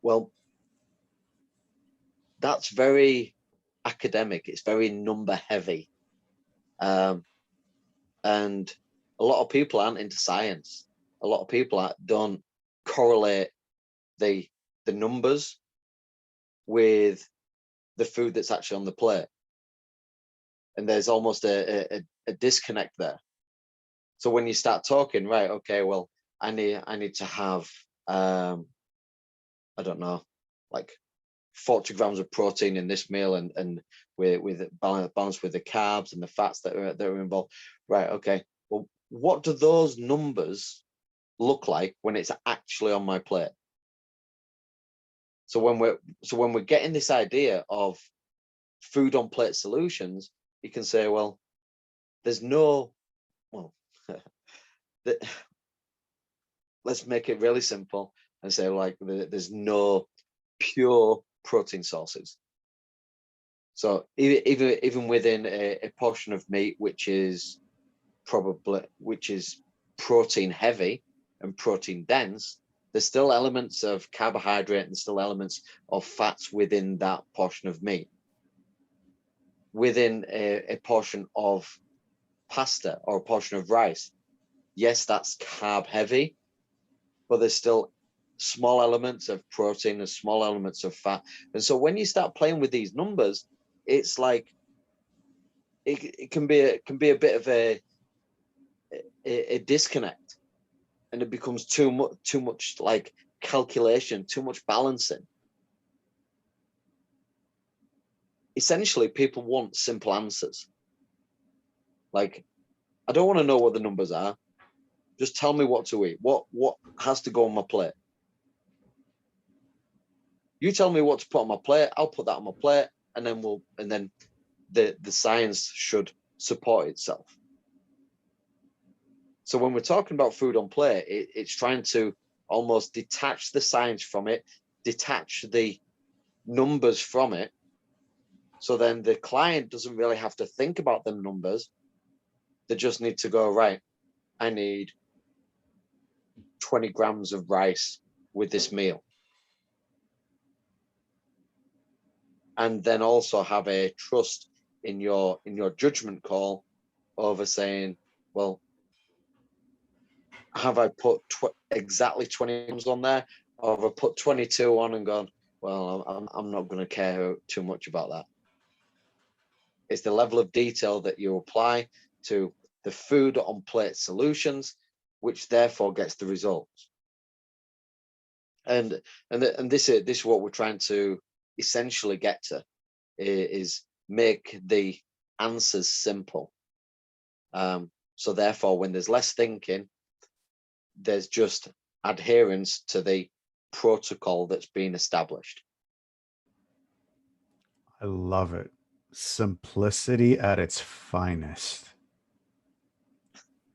Well, that's very academic. It's very number heavy. And a lot of people aren't into science. A lot of people don't correlate the numbers with the food that's actually on the plate. And there's almost a disconnect there. So when you start talking, right, okay, well, I need to have I don't know, like 40 grams of protein in this meal, and with balance with the carbs and the fats that are involved. Right, okay. Well, what do those numbers look like when it's actually on my plate? So when we're getting this idea of food on plate solutions, you can say, well, there's no, well, let's make it really simple and say, like, there's no pure protein sources. So even within a portion of meat, which is protein heavy and protein dense, there's still elements of carbohydrate and still elements of fats within that portion of meat. Within a portion of pasta or a portion of rice, yes, that's carb heavy, but there's still small elements of protein and small elements of fat. And so when you start playing with these numbers, it's like it can be a bit of a disconnect, and it becomes too much like calculation, too much balancing. Essentially, people want simple answers. Like, I don't want to know what the numbers are. Just tell me what to eat. What has to go on my plate? You tell me what to put on my plate. I'll put that on my plate, and then the science should support itself. So when we're talking about food on plate, it's trying to almost detach the science from it, detach the numbers from it. So then the client doesn't really have to think about the numbers. They just need to go, right, I need 20 grams of rice with this meal. And then also have a trust in your judgment call over saying, well, have I put exactly 20 grams on there, or have I put 22 on and gone, well, I'm not going to care too much about that. It's the level of detail that you apply to the food on plate solutions, which therefore gets the results. And this is what we're trying to essentially get to, is make the answers simple. So therefore, when there's less thinking, there's just adherence to the protocol that's been established. I love it. Simplicity at its finest.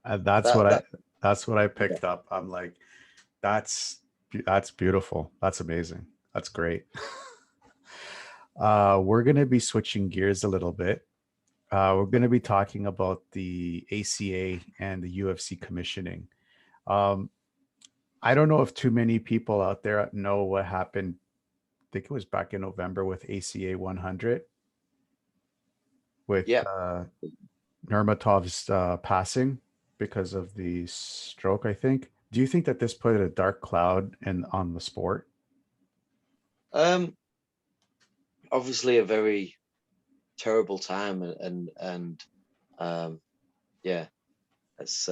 And that's what I picked up. I'm like, that's beautiful. That's amazing. That's great. We're gonna be switching gears a little bit. We're gonna be talking about the ACA and the UFC commissioning. Um, I don't know if too many people out there know what happened. I think it was back in November with ACA 100 with Yeah. Nurmatov's passing because of the stroke, I think. Do you think that this put a dark cloud on the sport? Obviously a very terrible time, and yeah, it's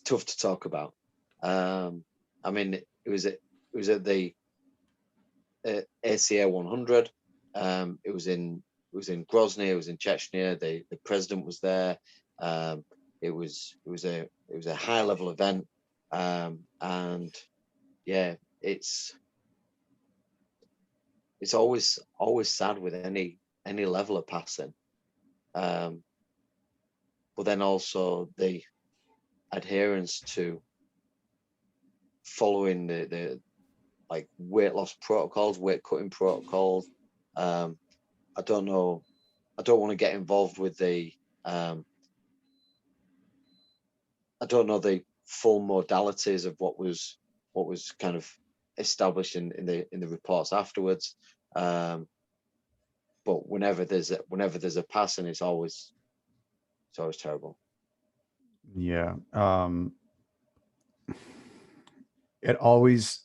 tough to talk about. I mean, it was at the ACA 100. It was in Grozny. It was in Chechnya. The president was there. It was a high level event, and yeah, it's always sad with any level of passing, but then also the adherence to following the like weight loss protocols, weight cutting protocols. I don't know don't want to get involved with the I don't know the full modalities of what was kind of established in the reports afterwards. But whenever there's a passing, it's always terrible. Yeah. It always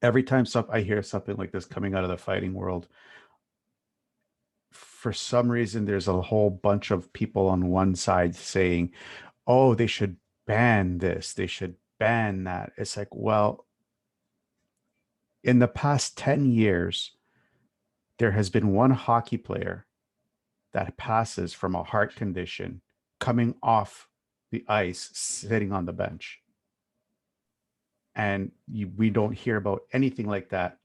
every time I hear something like this coming out of the fighting world, for some reason there's a whole bunch of people on one side saying, oh, they should ban this, they should ban that. It's like, well, in the past 10 years, there has been one hockey player that passes from a heart condition coming off the ice, sitting on the bench. And we don't hear about anything like that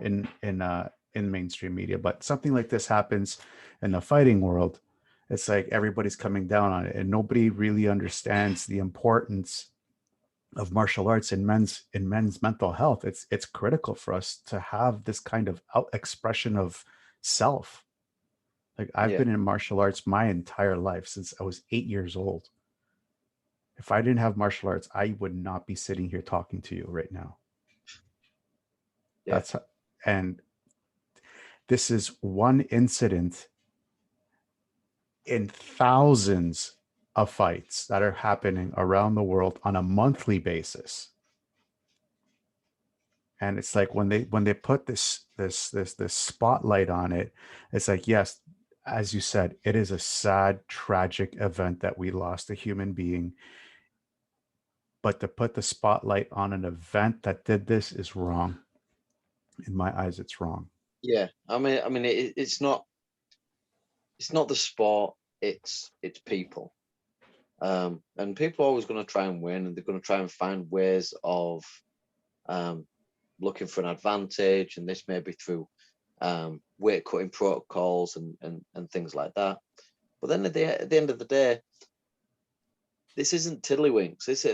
in mainstream media. But something like this happens in the fighting world. It's like everybody's coming down on it, and nobody really understands the importance of martial arts in men's mental health. It's critical for us to have this kind of expression of self. Like, I've been in martial arts my entire life since I was 8 years old. If I didn't have martial arts, I would not be sitting here talking to you right now. Yeah. And this is one incident in thousands of fights that are happening around the world on a monthly basis. And it's like when they put this spotlight on it, it's like, yes, as you said, it is a sad, tragic event that we lost a human being. But to put the spotlight on an event that did this is wrong. In my eyes, it's wrong. Yeah, I mean, it's not the sport, it's people. And people are always going to try and win, and they're going to try and find ways of looking for an advantage, and this may be through weight cutting protocols and things like that. But then at the end of the day, this isn't tiddlywinks. This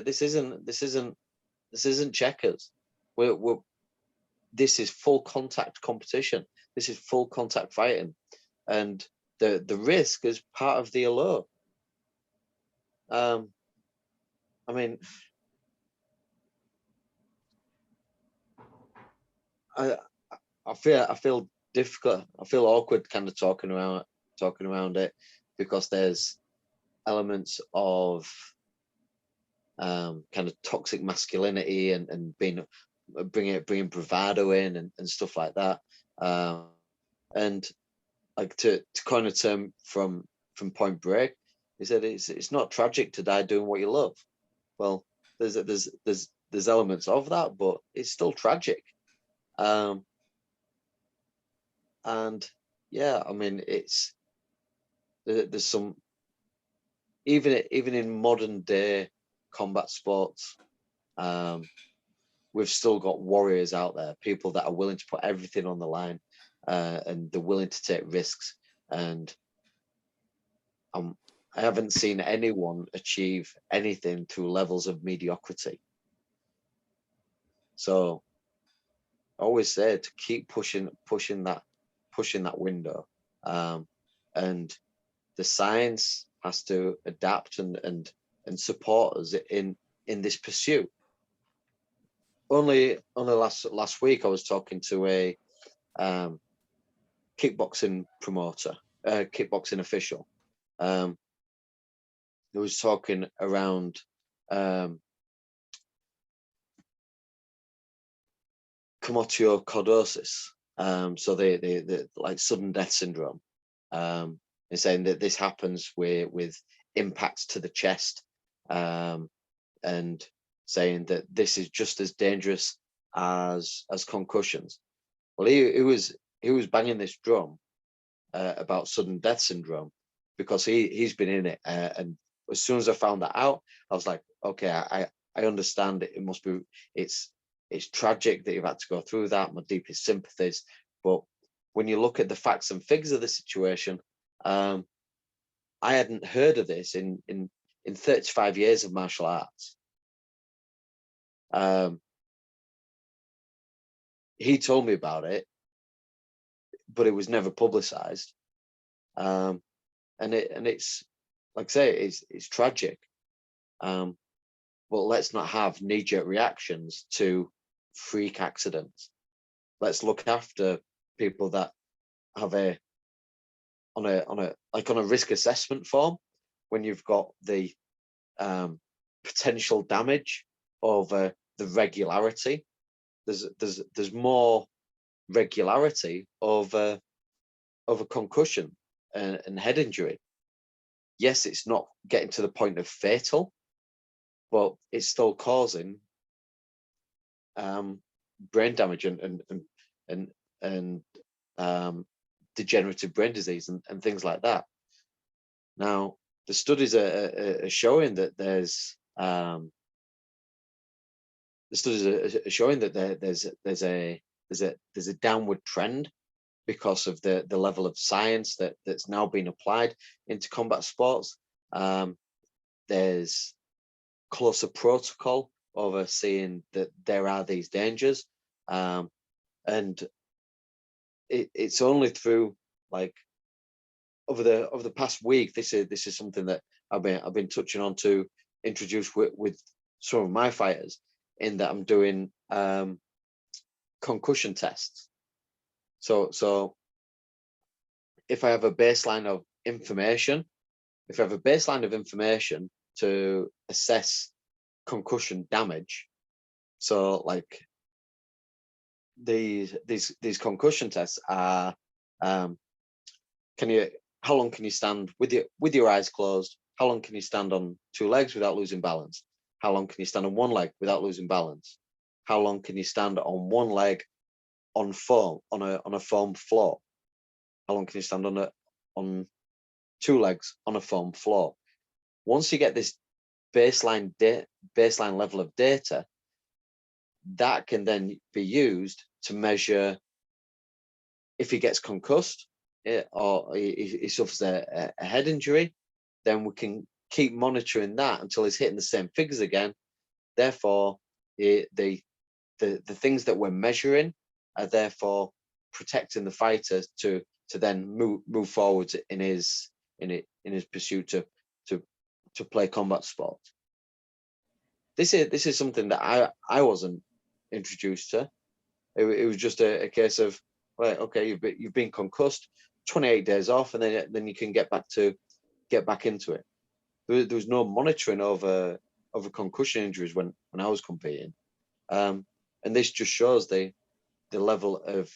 isn't checkers. This is full contact competition. This is full contact fighting, and the risk is part of the allure. I mean, I feel difficult. I feel awkward kind of talking around it, because there's elements of kind of toxic masculinity and bringing bravado in and stuff like that. And like to kind of term from Point Break, he said it's not tragic to die doing what you love. Well, there's elements of that, but it's still tragic. And yeah, I mean, there's some, even in modern day combat sports, we've still got warriors out there, people that are willing to put everything on the line, and they're willing to take risks. And I haven't seen anyone achieve anything through levels of mediocrity. So I always say to keep pushing that window, and the science has to adapt and support us in this pursuit. Only last week I was talking to a kickboxing promoter, kickboxing official, who was talking around chromatocaudosis, so the like sudden death syndrome, and saying that this happens with impacts to the chest, and saying that this is just as dangerous as concussions. Well, he was banging this drum about sudden death syndrome, because he's been in it, and as soon as I found that out, I was like, okay, I understand it. It must be, it's tragic that you've had to go through that. My deepest sympathies. But when you look at the facts and figures of the situation, I hadn't heard of this in 35 years of martial arts. He told me about it, but it was never publicized. And it's like I say, it's tragic. But let's not have knee-jerk reactions to freak accidents. Let's look after people that have on a risk assessment form, when you've got the potential damage over the regularity. There's more regularity of a concussion and head injury. Yes, it's not getting to the point of fatal, but it's still causing brain damage and degenerative brain disease and things like that. Now, the studies are showing that there's there's a downward trend because of the level of science that's now been applied into combat sports. There's closer protocol over seeing that there are these dangers, and it's only through, like, over the past week, this is something that I've been touching on to introduce with some of my fighters, in that I'm doing concussion tests. So if I have a baseline of information, to assess concussion damage, so like these concussion tests are, how long can you stand with your eyes closed? How long can you stand on two legs without losing balance? How long can you stand on one leg without losing balance? How long can you stand on one leg on foam, on a foam floor? How long can you stand on two legs on a foam floor? Once you get this baseline level of data, that can then be used to measure if he gets concussed, or he suffers a head injury. Then we can keep monitoring that until he's hitting the same figures again. Therefore, the things that we're measuring are therefore protecting the fighter to then move forward in his pursuit to play combat sport. This is something that I wasn't introduced to. It was just a case of, right, okay, you've been concussed, 28 days off, and then you can get back into it. There was no monitoring over concussion injuries when I was competing, and this just shows the level of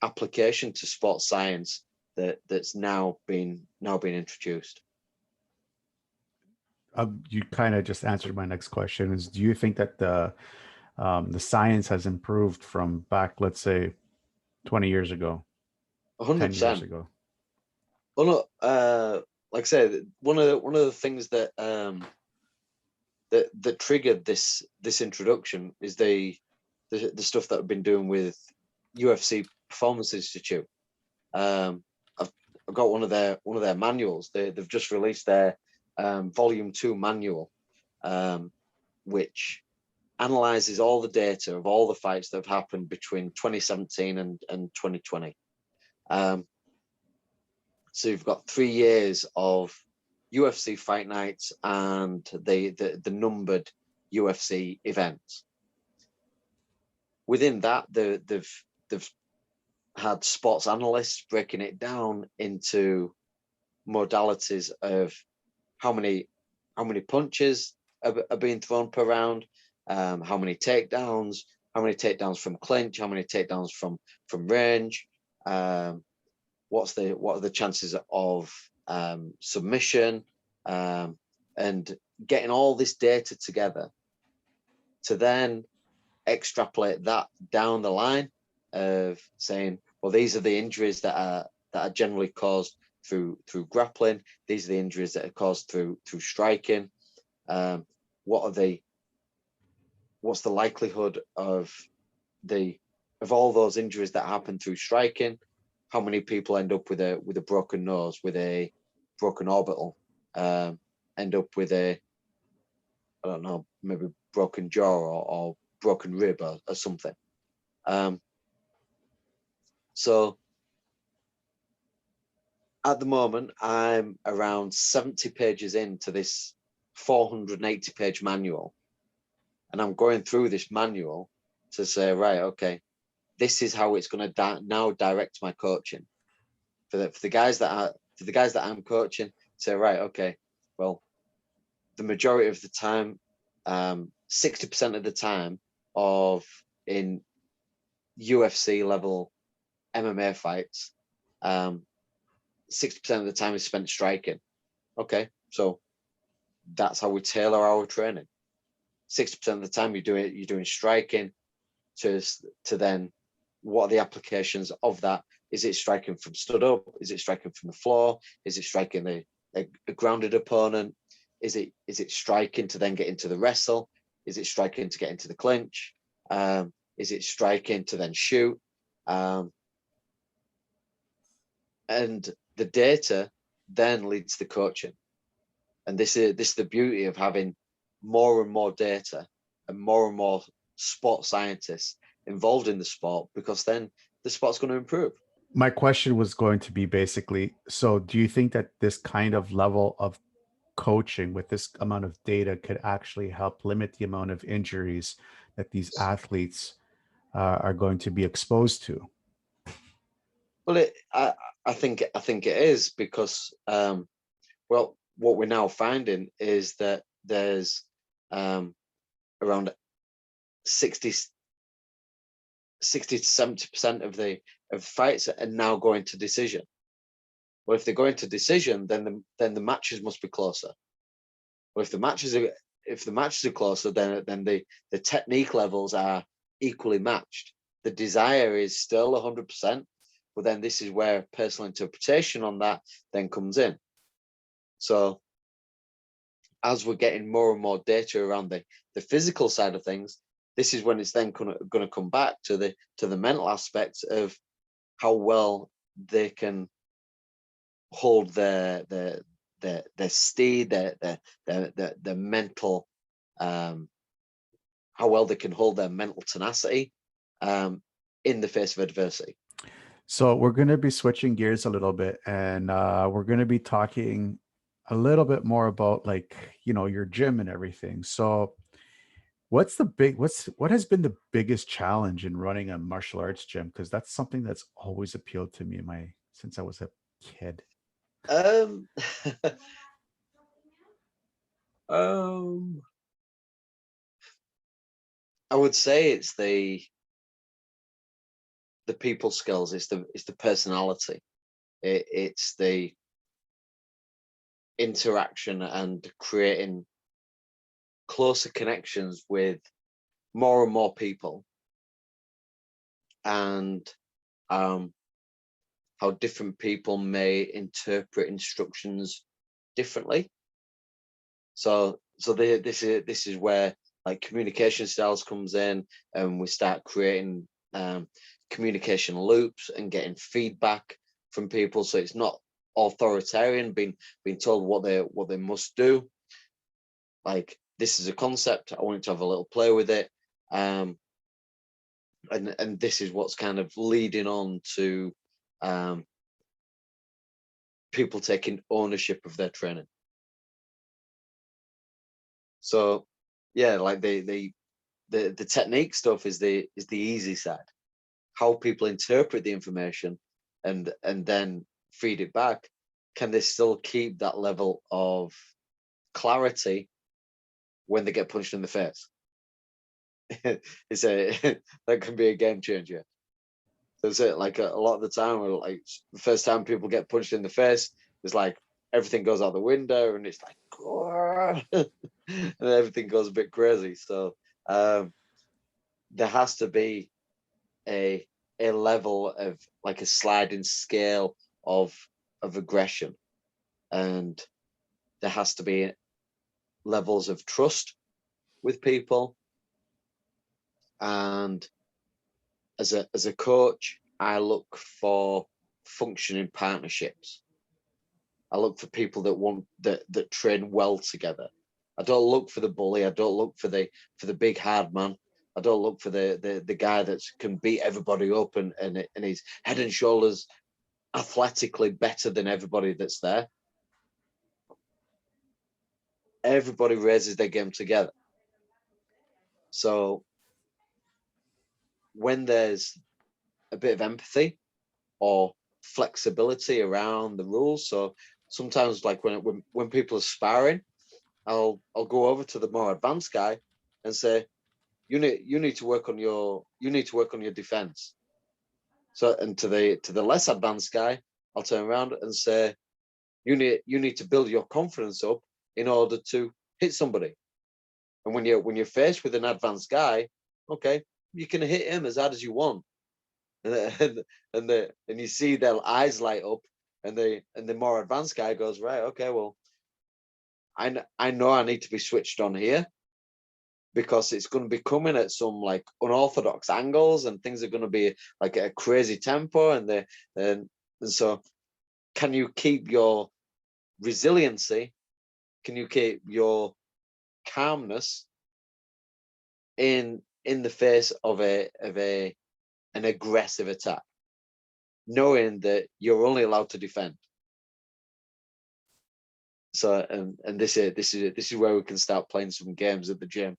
application to sports science that's now been introduced. You kind of just answered my next question. Is, do you think that the science has improved from back, let's say, 20 years ago, 10 years 100%. ago? Well, look, like I said, one of the things that that triggered this introduction is the stuff that I've been doing with UFC Performance Institute. I've got one of their manuals. They've just released their volume 2 manual, which analyzes all the data of all the fights that have happened between 2017 and 2020. So you've got 3 years of UFC fight nights and the numbered UFC events. Within that, they've had sports analysts breaking it down into modalities of how many punches are being thrown per round, how many takedowns from clinch, how many takedowns from range, what are the chances of submission, and getting all this data together to then extrapolate that down the line of saying, well, these are the injuries that are generally caused through grappling. These are the injuries that are caused through striking. What's the likelihood of all those injuries that happen through striking? How many people end up with a broken nose, with a broken orbital, end up with I don't know, maybe broken jaw or broken rib or something. So At the moment, I'm around 70 pages into this 480-page manual, and I'm going through this manual to say, right, okay, this is how it's going to now direct my coaching for the guys that I'm coaching. Say, right, okay, well, the majority of the time, 60% of the time in UFC level MMA fights, 60% of the time is spent striking. Okay, so that's how we tailor our training. 60% of the time you're doing striking to then what are the applications of that? Is it striking from stood up? Is it striking from the floor? Is it striking a grounded opponent? Is it striking to then get into the wrestle? Is it striking to get into the clinch? Is it striking to then shoot? And the data then leads to coaching. And this is the beauty of having more and more data and more sport scientists involved in the sport, because then the sport's going to improve. My question was going to be basically, so do you think that this kind of level of coaching with this amount of data could actually help limit the amount of injuries that these athletes are going to be exposed to? Well, I think it is, because well, what we're now finding is that there's around 60 to 70% of the fights are now going to decision. Well, if they're going to decision, then the matches must be closer. Well, if the matches are closer, then the technique levels are equally matched. The desire is still 100%, but then this is where personal interpretation on that then comes in. So as we're getting more and more data around the physical side of things, this is when it's then going to come back to the mental aspects of how well they can hold their steed, their mental, how well they can hold their mental tenacity in the face of adversity. So we're going to be switching gears a little bit, and we're going to be talking a little bit more about, like, your gym and everything. So what has been the biggest challenge in running a martial arts gym? Because that's something that's always appealed to me since I was a kid. Um, I would say it's the people skills. It's the personality. It's the interaction and creating closer connections with more and more people, and how different people may interpret instructions differently. So this is where, like, communication styles comes in, and we start creating communication loops and getting feedback from people. So it's not authoritarian, being told what they must do. Like, this is a concept, I want you to have a little play with it, and this is what's kind of leading on to people taking ownership of their training. So yeah, like the technique stuff is the easy side. How people interpret the information and then feed it back, can they still keep that level of clarity when they get punched in the face? That can be a game changer. So it's like a lot of the time, like the first time people get punched in the face, it's like everything goes out the window, and it's like and everything goes a bit crazy. So there has to be a level of, like, a sliding scale of aggression, and there has to be levels of trust with people. And as a coach, I look for functioning partnerships. I look for people that train well together. I don't look for the bully. I don't look for the big hard man. I don't look for the guy that can beat everybody up and he's head and shoulders athletically better than everybody that's there. Everybody raises their game together. So when there's a bit of empathy or flexibility around the rules, so sometimes like when people are sparring, I'll go over to the more advanced guy and say, you need to work on your defense. So, and to the less advanced guy, I'll turn around and say, you need to build your confidence up in order to hit somebody. And when you're faced with an advanced guy, okay, you can hit him as hard as you want, and you see their eyes light up, and the more advanced guy goes, right, okay, well, I know I need to be switched on here because it's going to be coming at some like unorthodox angles, and things are going to be like at a crazy tempo, and so can you keep your resiliency? Can you keep your calmness in the face of an aggressive attack, knowing that you're only allowed to defend? So and this is where we can start playing some games at the gym.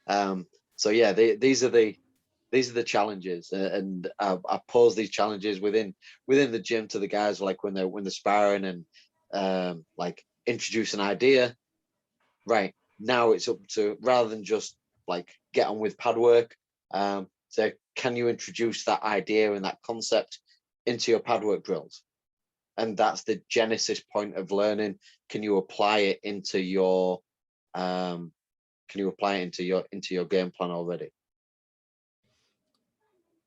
So yeah, these are the challenges, and I pose these challenges within the gym to the guys, like when they're sparring, and like introduce an idea. Right now, it's up to, rather than just like get on with pad work. So can you introduce that idea and that concept into your pad work drills? And that's the genesis point of learning. Can you apply it into your game plan already?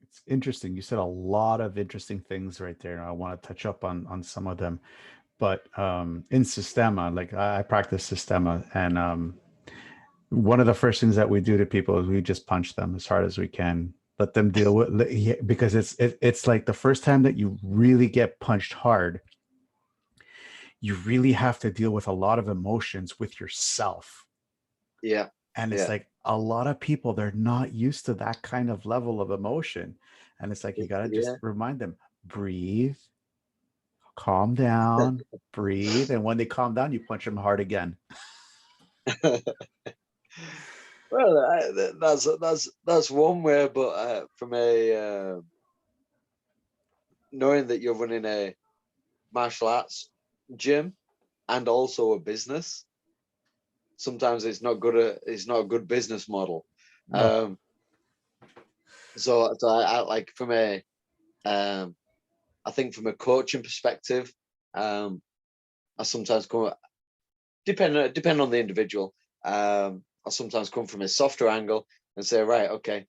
It's interesting. You said a lot of interesting things right there, and I want to touch up on some of them. But in Sistema, like I practice Sistema, and one of the first things that we do to people is we just punch them as hard as we can, let them deal with, because it's like the first time that you really get punched hard, you really have to deal with a lot of emotions with yourself. Yeah. And it's like a lot of people, they're not used to that kind of level of emotion. And it's like, you got to just remind them, breathe, calm down, breathe. And when they calm down, you punch them hard again. Well, that's one way, but from a knowing that you're running a martial arts gym and also a business, sometimes it's not a good business model. No. So I like from a I think from a coaching perspective, I sometimes come depend on the individual. I sometimes come from a softer angle and say, right, okay,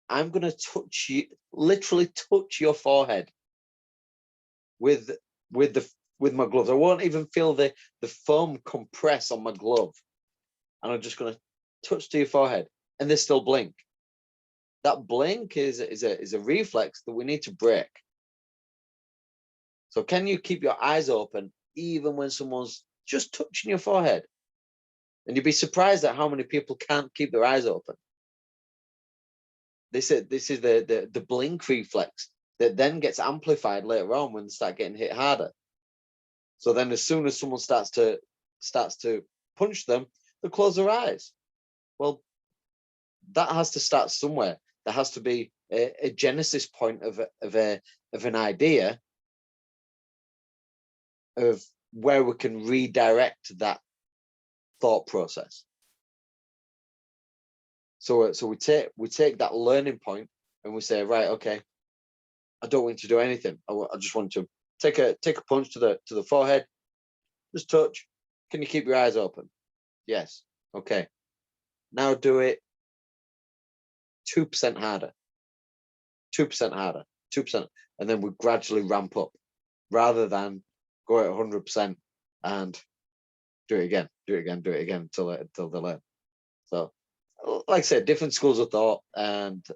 I'm going to touch you, literally touch your forehead with my gloves. I won't even feel the foam compress on my glove, and I'm just going to touch to your forehead, and they still blink. That blink is a reflex that we need to break. So can you keep your eyes open even when someone's just touching your forehead? And you'd be surprised at how many people can't keep their eyes open. This is the blink reflex that then gets amplified later on when they start getting hit harder. So then as soon as someone starts to punch them, they close their eyes. Well, that has to start somewhere. There has to be a genesis point of an idea of where we can redirect that thought process. So we take that learning point and we say, right, okay, I don't want you to do anything. I just want to take a punch to the forehead, just touch. Can you keep your eyes open? Yes. Okay. Now do it 2% harder, 2% harder, 2%, and then we gradually ramp up, rather than go at 100% and do it again until they learn. So, like I said, different schools of thought, and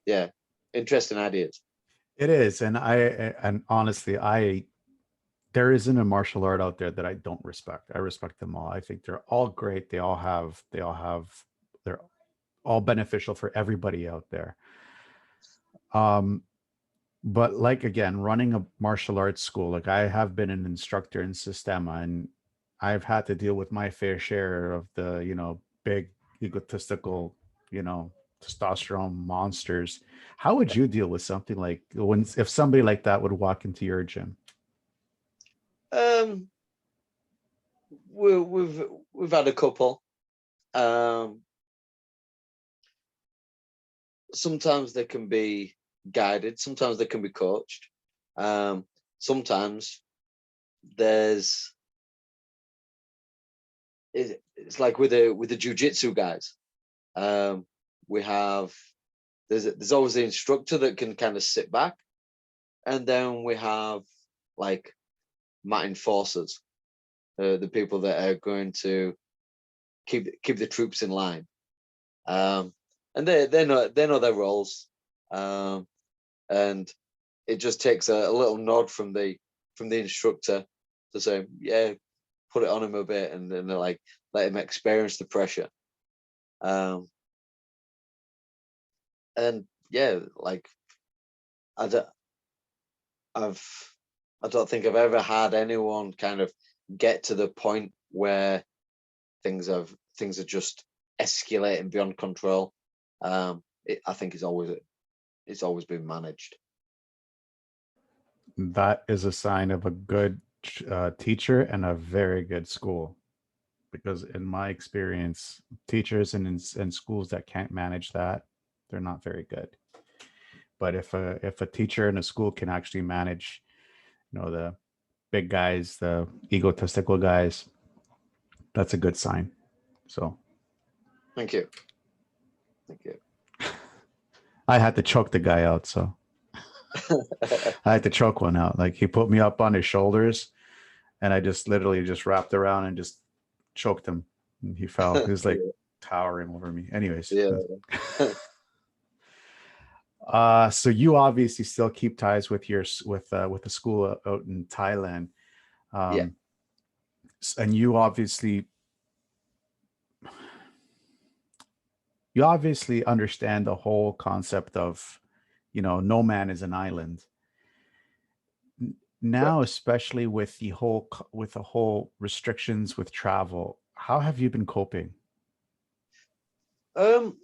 yeah, interesting ideas. It is. And honestly, there isn't a martial art out there that I don't respect. I respect them all. I think they're all great. They're all beneficial for everybody out there. But like again, running a martial arts school, like I have been an instructor in Sistema, and I've had to deal with my fair share of the, big egotistical, you know, testosterone monsters. How would you deal with something like when if somebody like that would walk into your gym? Um, we've had a couple. Um, Sometimes they can be guided, sometimes they can be coached. Sometimes there's it's like with the jujitsu guys. We have there's always the instructor that can kind of sit back, and then we have like mat enforcers, the people that are going to keep the troops in line. And they know their roles, and it just takes a little nod from the instructor to say, yeah, put it on him a bit, and then they're like, let him experience the pressure. And yeah, like I don't, I've I don't think I've ever had anyone kind of get to the point where things are just escalating beyond control. I think it's always been managed. That is a sign of a good teacher and a very good school. Because in my experience, teachers in schools that can't manage that, they're not very good. But if a teacher in a school can actually manage, the big guys, the egotistical guys, that's a good sign. So Thank you. Thank you. I had to choke the guy out. So I had to choke one out. Like he put me up on his shoulders, and I just literally just wrapped around and just choked him. And he fell. He was like towering over me. Anyways. Yeah. So you obviously still keep ties with with the school out in Thailand. Yeah. And you obviously understand the whole concept of, no man is an island. Now, Correct. especially with the whole restrictions with travel, how have you been coping? Um,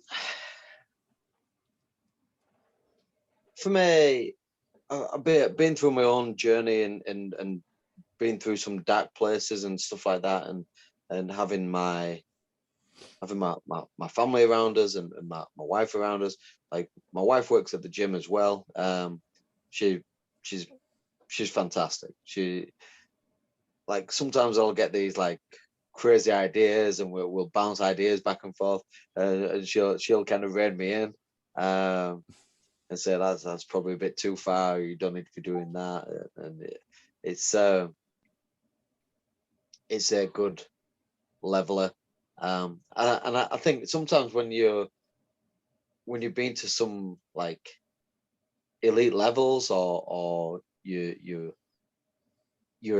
for me, I've been through my own journey, and been through some dark places and stuff like that, and having my family around us, and my wife around us. Like my wife works at the gym as well. She she's she's fantastic. She like sometimes I'll get these like crazy ideas, and we'll bounce ideas back and forth, and she'll kind of rein me in, and say that's probably a bit too far. You don't need to be doing that, and it's it's a good leveler. And I think sometimes when you've been to some like elite levels, or you're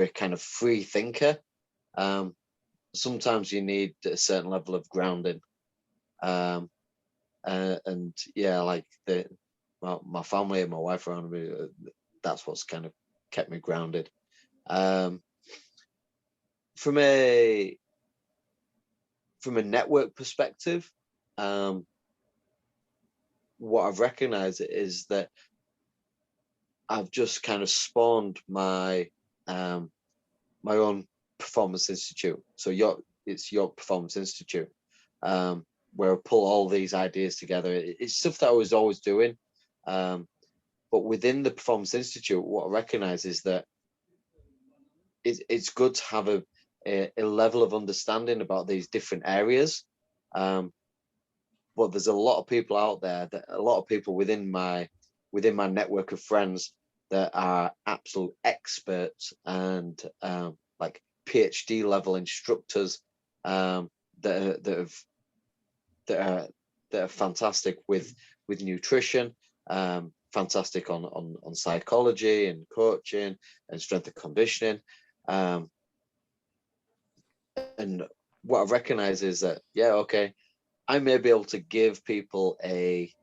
a kind of free thinker, sometimes you need a certain level of grounding. Um, and yeah, like my family and my wife around me, that's what's kind of kept me grounded. Um, from a network perspective, um, what I've recognized is that I've just kind of spawned my own performance institute. So it's your performance institute, where I pull all these ideas together. It's stuff that I was always doing, but within the performance institute, what I recognize is that it's good to have a level of understanding about these different areas. But there's a lot of people out there, a lot of people within my network of friends that are absolute experts, and like PhD level instructors, that are fantastic with nutrition, fantastic on psychology and coaching and strength and conditioning. And what I recognize is that, yeah, okay, I may be able to give people a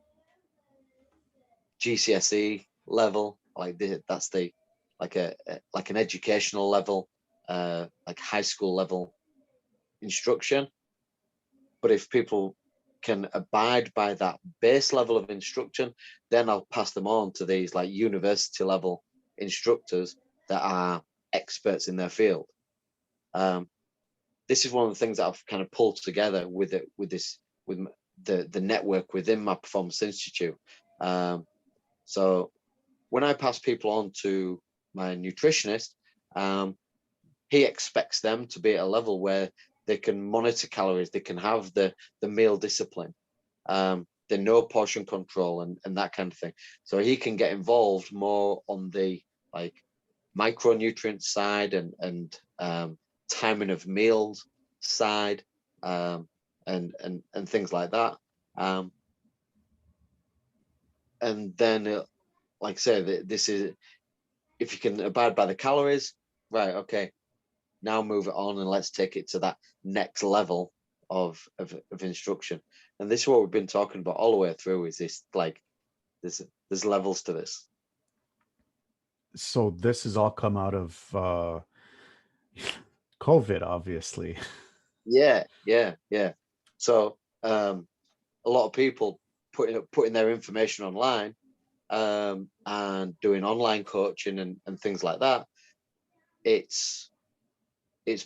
GCSE level that's the like an educational level, like high school level instruction. But if people can abide by that base level of instruction, then I'll pass them on to these like university level instructors that are experts in their field. This is one of the things that I've kind of pulled together with the network within my Performance Institute. So when I pass people on to my nutritionist, he expects them to be at a level where they can monitor calories, they can have the meal discipline, they know portion control and that kind of thing. So he can get involved more on the like micronutrient side and timing of meals side, and things like that. And then, like I say, this is, if you can abide by the calories, right? Okay, now move it on and let's take it to that next level of instruction. And this is what we've been talking about all the way through, is this like there's levels to this. So this has all come out of COVID, obviously. Yeah. So a lot of people putting their information online, and doing online coaching and things like that. It's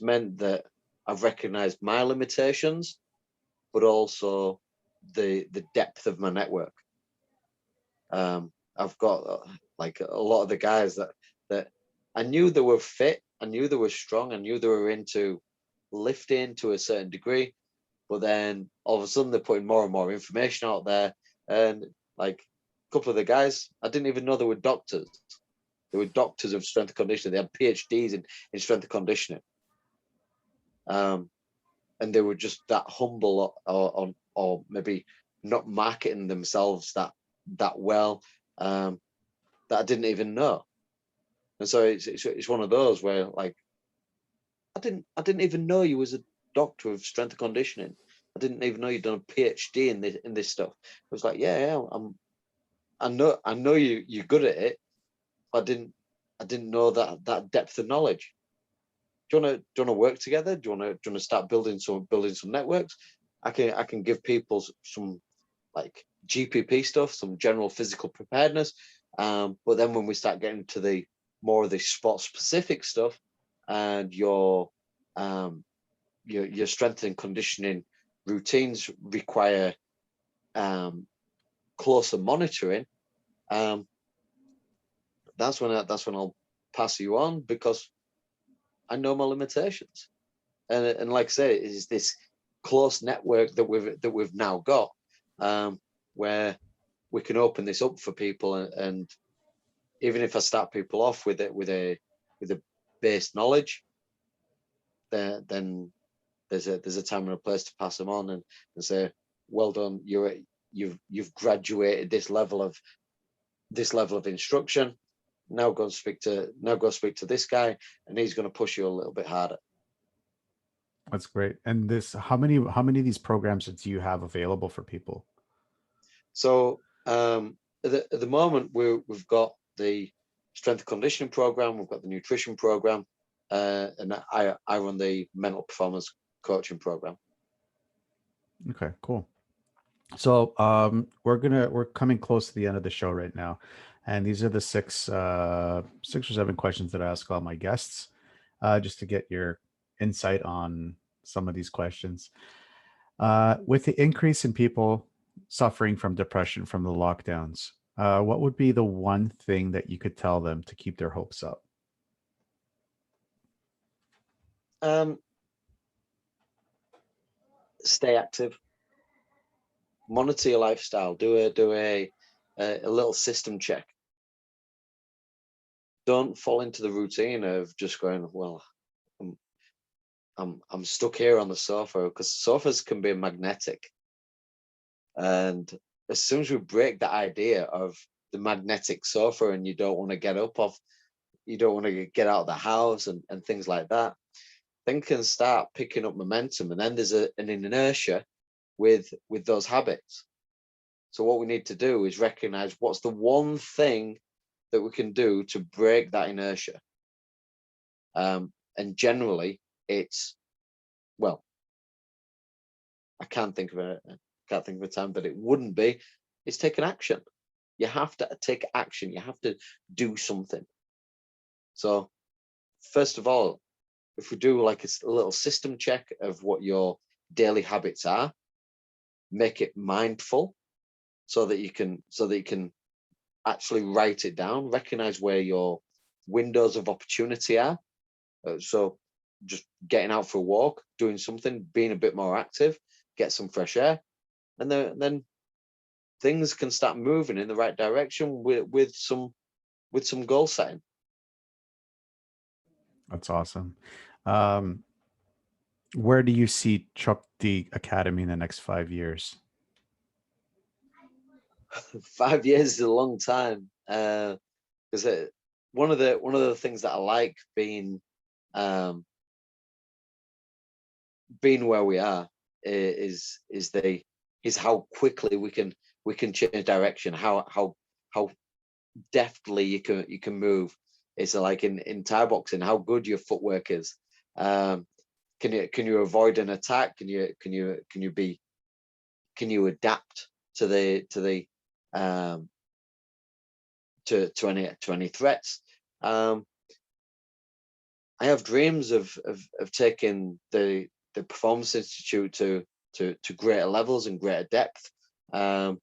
meant that I've recognized my limitations, but also the depth of my network. I've got like a lot of the guys that I knew they were fit, I knew they were strong, I knew they were into lifting to a certain degree, but then all of a sudden they're putting more and more information out there, and like a couple of the guys, I didn't even know they were doctors. They were doctors of strength and conditioning. They had PhDs in strength and conditioning. And they were just that humble, or maybe not marketing themselves that well, that I didn't even know. And so it's one of those where like I didn't even know you was a doctor of strength and conditioning. I didn't even know you'd done a PhD in this stuff. I was like, yeah, I know you're good at it. I didn't know that depth of knowledge. Do you want to work together? Do you want to start building some networks? I can give people some like GPP stuff, some general physical preparedness. But then when we start getting to the more of the sport specific stuff, and your strength and conditioning routines require closer monitoring, that's when I'll pass you on, because I know my limitations. And like I say, it is this close network that we've now got, where we can open this up for people, and even if I start people off with a base knowledge, then there's a time and a place to pass them on and say, well done, you've graduated this level of instruction. Now go speak to this guy, and he's going to push you a little bit harder. That's great. And how many of these programs do you have available for people? So at the moment we've got the strength and conditioning program, we've got the nutrition program, and I run the mental performance coaching program. Okay, cool. So we're coming close to the end of the show right now, and these are the six or seven questions that I ask all my guests, just to get your insight on some of these questions. With the increase in people suffering from depression from the lockdowns, what would be the one thing that you could tell them to keep their hopes up? Stay active, monitor your lifestyle, do a little system check. Don't fall into the routine of just going, well, I'm stuck here on the sofa, because sofas can be magnetic. And as soon as we break the idea of the magnetic sofa, and you don't want to get up off, you don't want to get out of the house and things like that, then can start picking up momentum, and then there's an inertia with those habits. So what we need to do is recognize what's the one thing that we can do to break that inertia. And generally, it's, well, I can't think of a time that it wouldn't be. It's taking action. You have to take action. You have to do something. So first of all, if we do like a little system check of what your daily habits are, make it mindful so that you can actually write it down, recognize where your windows of opportunity are. So just getting out for a walk, doing something, being a bit more active, get some fresh air, and then things can start moving in the right direction with some goal setting. That's awesome. Where do you see Chuck D Academy in the next 5 years? 5 years is a long time, because one of the things that I like being where we are is how quickly we can change direction, how deftly you can move. It's like in Thai boxing, how good your footwork is. Can you avoid an attack? Can you adapt to any threats? I have dreams of taking the Performance Institute to greater levels and greater depth, and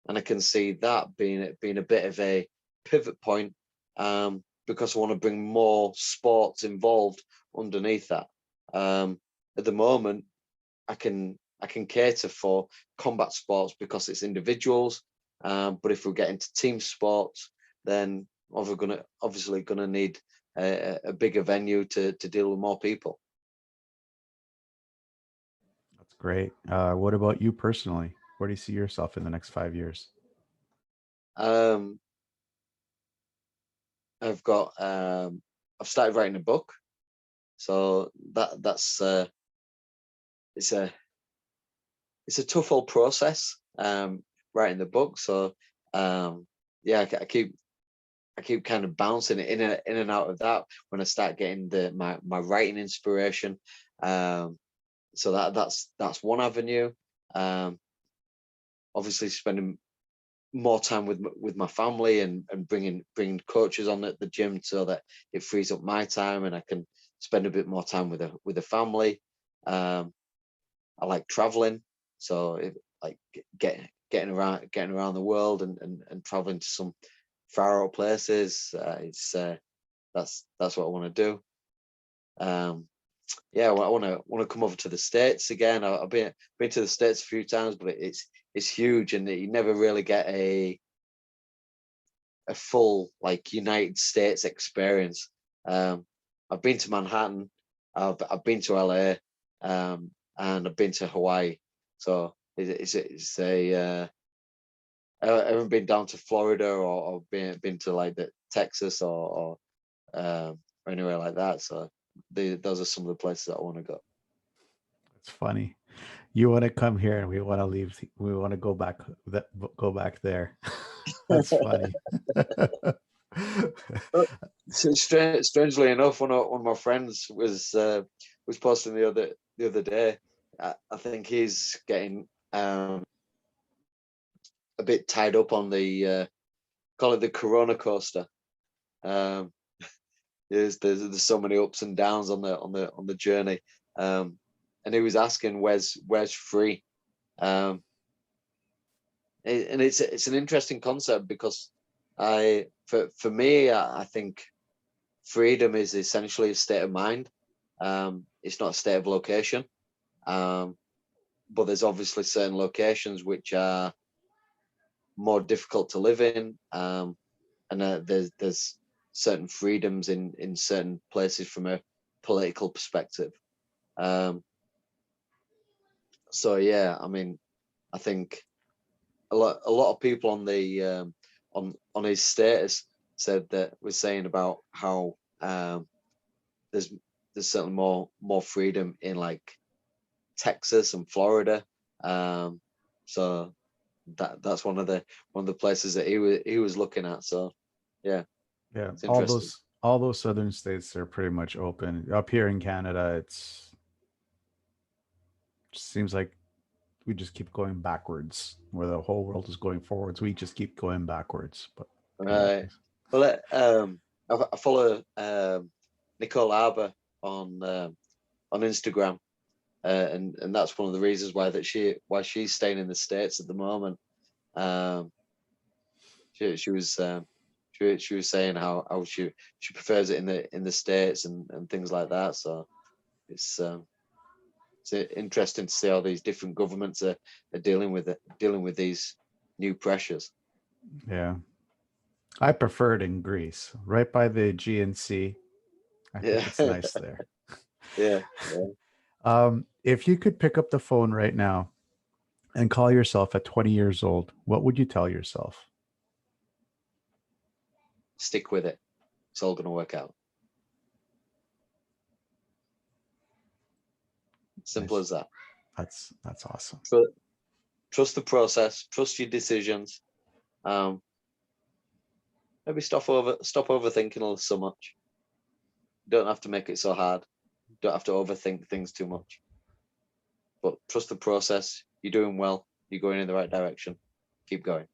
I can see that being a bit of a pivot point, because I want to bring more sports involved underneath that. At the moment, I can cater for combat sports because it's individuals, but if we get into team sports, then we're obviously gonna need a bigger venue to deal with more people. That's great. What about you personally? Where do you see yourself in the next 5 years? Um, I've started writing a book, so that's it's a tough old process, writing the book. So yeah, I keep kind of bouncing in and out of that when I start getting my writing inspiration. So that's one avenue. Obviously, spending more time with my family and bringing coaches on at the gym so that it frees up my time and I can spend a bit more time with the family. I like traveling, so like getting around the world and traveling to some far out places. That's what I want to do. Yeah, I want to come over to the States again. I've been to the States a few times, but it's huge, and you never really get a full like United States experience. I've been to Manhattan, I've been to LA, and I've been to Hawaii. So it's a I haven't been down to Florida or been to like Texas or anywhere like that. So those are some of the places that I want to go. It's funny. You want to come here and we want to leave. We want to go back there. That's funny. So strangely enough, one of my friends was posting the other day. I think he's getting a bit tied up on the call it the Corona coaster. Um, there's so many ups and downs on the journey, and he was asking where's free, and it's an interesting concept because for me I think freedom is essentially a state of mind. It's not a state of location, but there's obviously certain locations which are more difficult to live in, and there's certain freedoms in certain places from a political perspective. So yeah, I mean, I think a lot of people on the on his status said that was saying about how there's certainly more freedom in like Texas and Florida. So that's one of the places that he was looking at. So Yeah, Yeah, it's interesting. all those southern states are pretty much open. Up here in Canada, just seems like we just keep going backwards, where the whole world is going forwards. We just keep going backwards. But Right. Well, I follow Nicole Arbour on Instagram, and that's one of the reasons why she's staying in the States at the moment. Um, she was she was saying how she prefers it in the States and things like that. So it's interesting to see how these different governments are dealing with these new pressures. yeah, I prefer it in Greece, right by the GNC. I Yeah, think it's nice there. yeah, yeah. If you could pick up the phone right now and call yourself at 20 years old, what would you tell yourself? Stick with it. It's all going to work out. Simple Nice. as that. That's awesome. Trust the process. Trust your decisions. Um, Maybe stop overthinking so much. You don't have to make it so hard. You don't have to overthink things too much. But trust the process. You're doing well. You're going in the right direction. Keep going.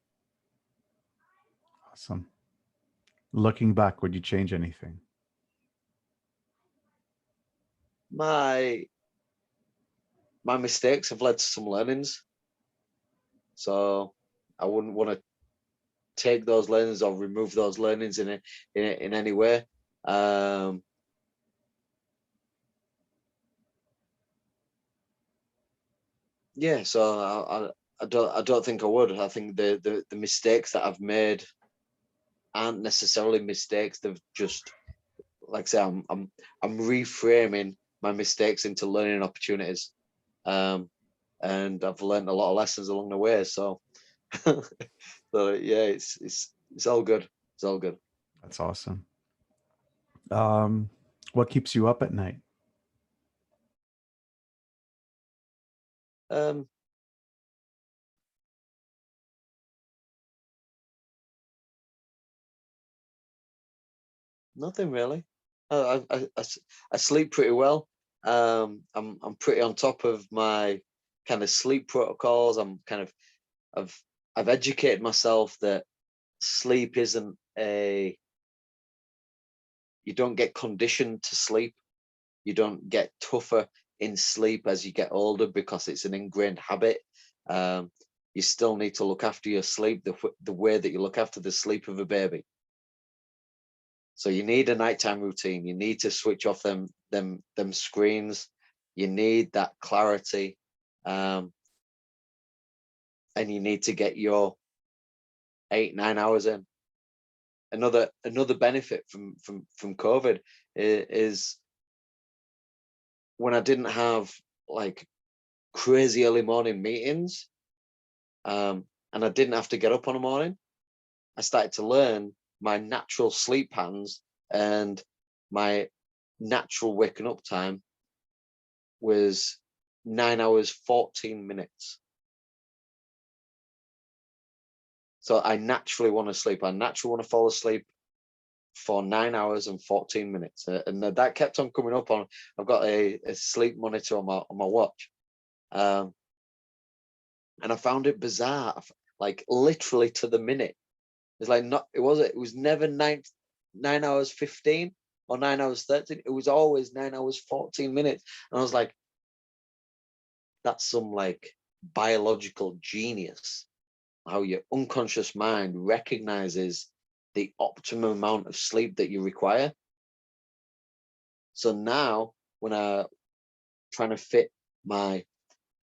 Awesome. Looking back, would you change anything? My mistakes have led to some learnings. So I wouldn't want to take those learnings or remove those learnings in any way. Yeah, so I don't think I would. I think the mistakes that I've made aren't necessarily mistakes. They've just, like I say, I'm reframing my mistakes into learning opportunities. And I've learned a lot of lessons along the way. So so yeah, it's all good. It's all good. That's awesome. Um, what keeps you up at night? Um, Nothing really. I sleep pretty well. I'm pretty on top of my kind of sleep protocols. I've I've educated myself that sleep isn't a you don't get conditioned to sleep. You don't get tougher in sleep as you get older because it's an ingrained habit. Um, you still need to look after your sleep the way that you look after the sleep of a baby. So you need a nighttime routine. You need to switch off them screens. You need that clarity, um, and you need to get your 8-9 hours in. Another benefit from COVID is when I didn't have like crazy early morning meetings, and I didn't have to get up on a morning. I started to learn my natural sleep patterns, and my natural waking up time was 9 hours 14 minutes. So I naturally want to sleep. I naturally want to fall asleep for 9 hours and 14 minutes, and that kept on coming up on. I've got a sleep monitor on my watch, um, and I found it bizarre, like literally to the minute. It's like not. It was never 9 hours 15 or 9 hours 13. It was always 9 hours 14 minutes, and I was like, that's some like biological genius. How your unconscious mind recognizes the optimum amount of sleep that you require. So now, when I trying to fit my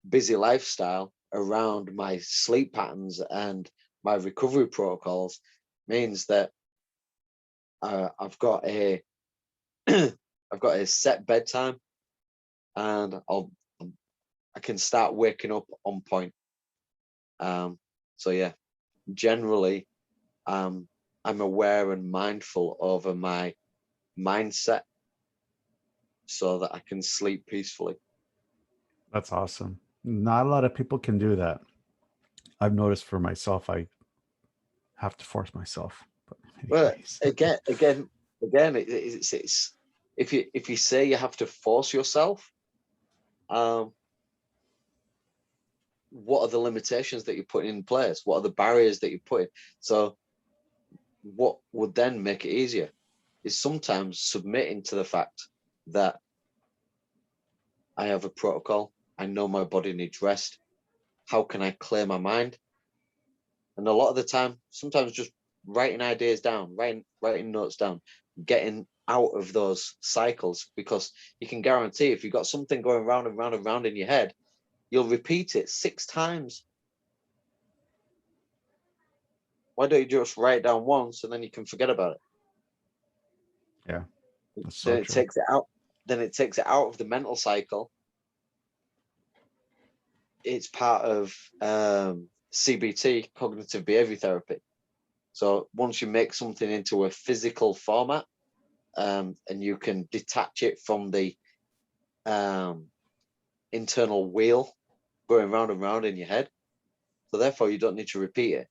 busy lifestyle around my sleep patterns and my recovery protocols, means that I've got a I've got a set bedtime, and I can start waking up on point. So yeah, generally, um, I'm aware and mindful over my mindset so that I can sleep peacefully. That's awesome. Not a lot of people can do that. I've noticed for myself, I have to force myself. But Well, Anyways. again, it's if you say you have to force yourself, um, what are the limitations that you're putting in place? What are the barriers that you're putting? So, what would then make it easier is sometimes submitting to the fact that I have a protocol. I know my body needs rest. How can I clear my mind? And a lot of the time, sometimes just writing ideas down, writing notes down, getting out of those cycles, because you can guarantee if you've got something going round and round and round in your head, you'll repeat it 6 times. Why don't you just write it down once and then you can forget about it? Yeah, that's Then so it true. takes it out. Then it takes it out of the mental cycle. It's part of CBT, cognitive behavior therapy. So once you make something into a physical format, and you can detach it from the internal wheel going round and round in your head. So therefore, you don't need to repeat it.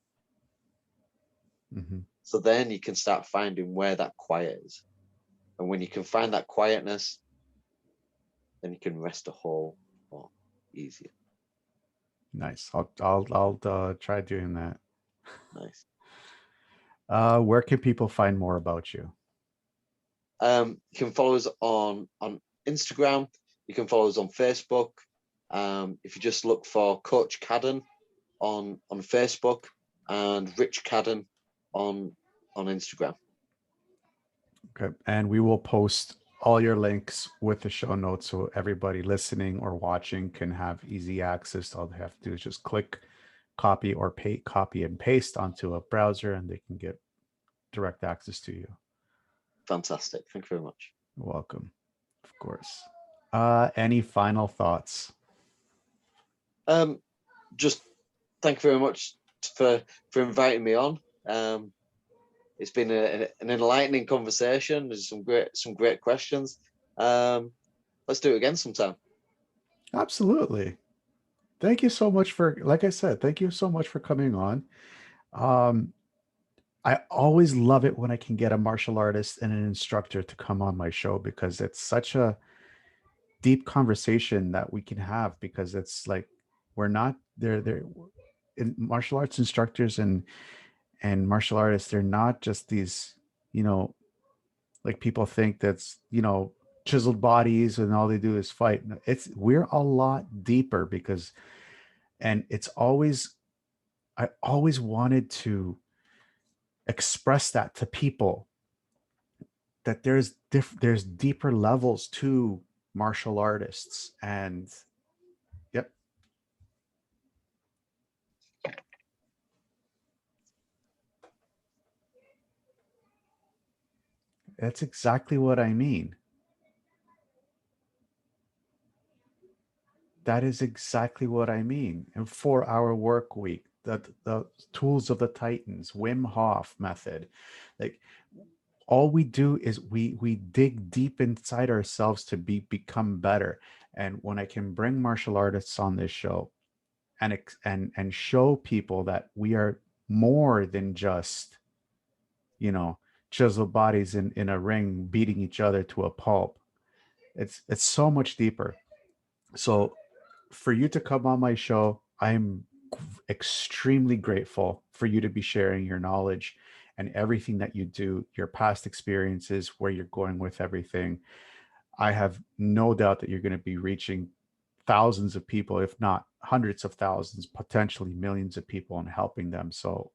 Hmm. So then you can start finding where that quiet is. And when you can find that quietness, then you can rest a whole lot easier. Nice. I'll try doing that. Nice. Where can people find more about you? You can follow us on Instagram. You can follow us on Facebook. If you just look for Coach Cadden on Facebook and Rich Cadden on Instagram. Okay. And we will post all your links with the show notes so everybody listening or watching can have easy access. All they have to do is just click copy and paste onto a browser and they can get direct access to you. Fantastic. Thank you very much. You're welcome. Of course. Any final thoughts? Just thank you very much for inviting me on. It's been an enlightening conversation. There's some great questions. Let's do it again sometime. Absolutely. Thank you so much for, like I said, thank you so much for coming on. Um, I always love it when I can get a martial artist and an instructor to come on my show because it's such a deep conversation that we can have because it's like we're not they're in martial arts instructors and martial artists, they're not just these, you know, like people think that's, you know, chiseled bodies and all they do is fight. No, it's we're a lot deeper because and it's always I always wanted to express that to people that there's deeper levels to martial artists and yep, that's exactly what I mean. That is exactly what I mean. And 4-hour work week, the tools of the Titans, Wim Hof method, like all we do is we dig deep inside ourselves to become better. And when I can bring martial artists on this show and show people that we are more than just, you know, chiseled bodies in a ring beating each other to a pulp. It's so much deeper. So for you to come on my show, I'm extremely grateful for you to be sharing your knowledge and everything that you do, your past experiences, where you're going with everything. I have no doubt that you're going to be reaching thousands of people, if not hundreds of thousands, potentially millions of people, and helping them. So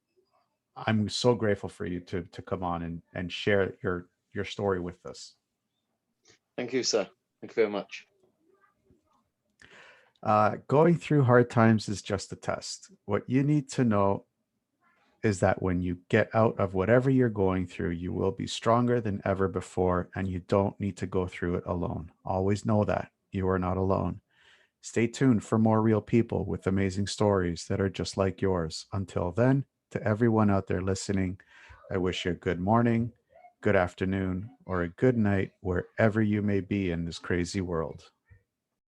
I'm so grateful for you to come on and share your story with us. Thank you, sir. Thank you very much. Going through hard times is just a test. What you need to know is that when you get out of whatever you're going through, you will be stronger than ever before, and you don't need to go through it alone. Always know that you are not alone. Stay tuned for more real people with amazing stories that are just like yours. Until then, to everyone out there listening, I wish you a good morning, good afternoon, or a good night wherever you may be in this crazy world.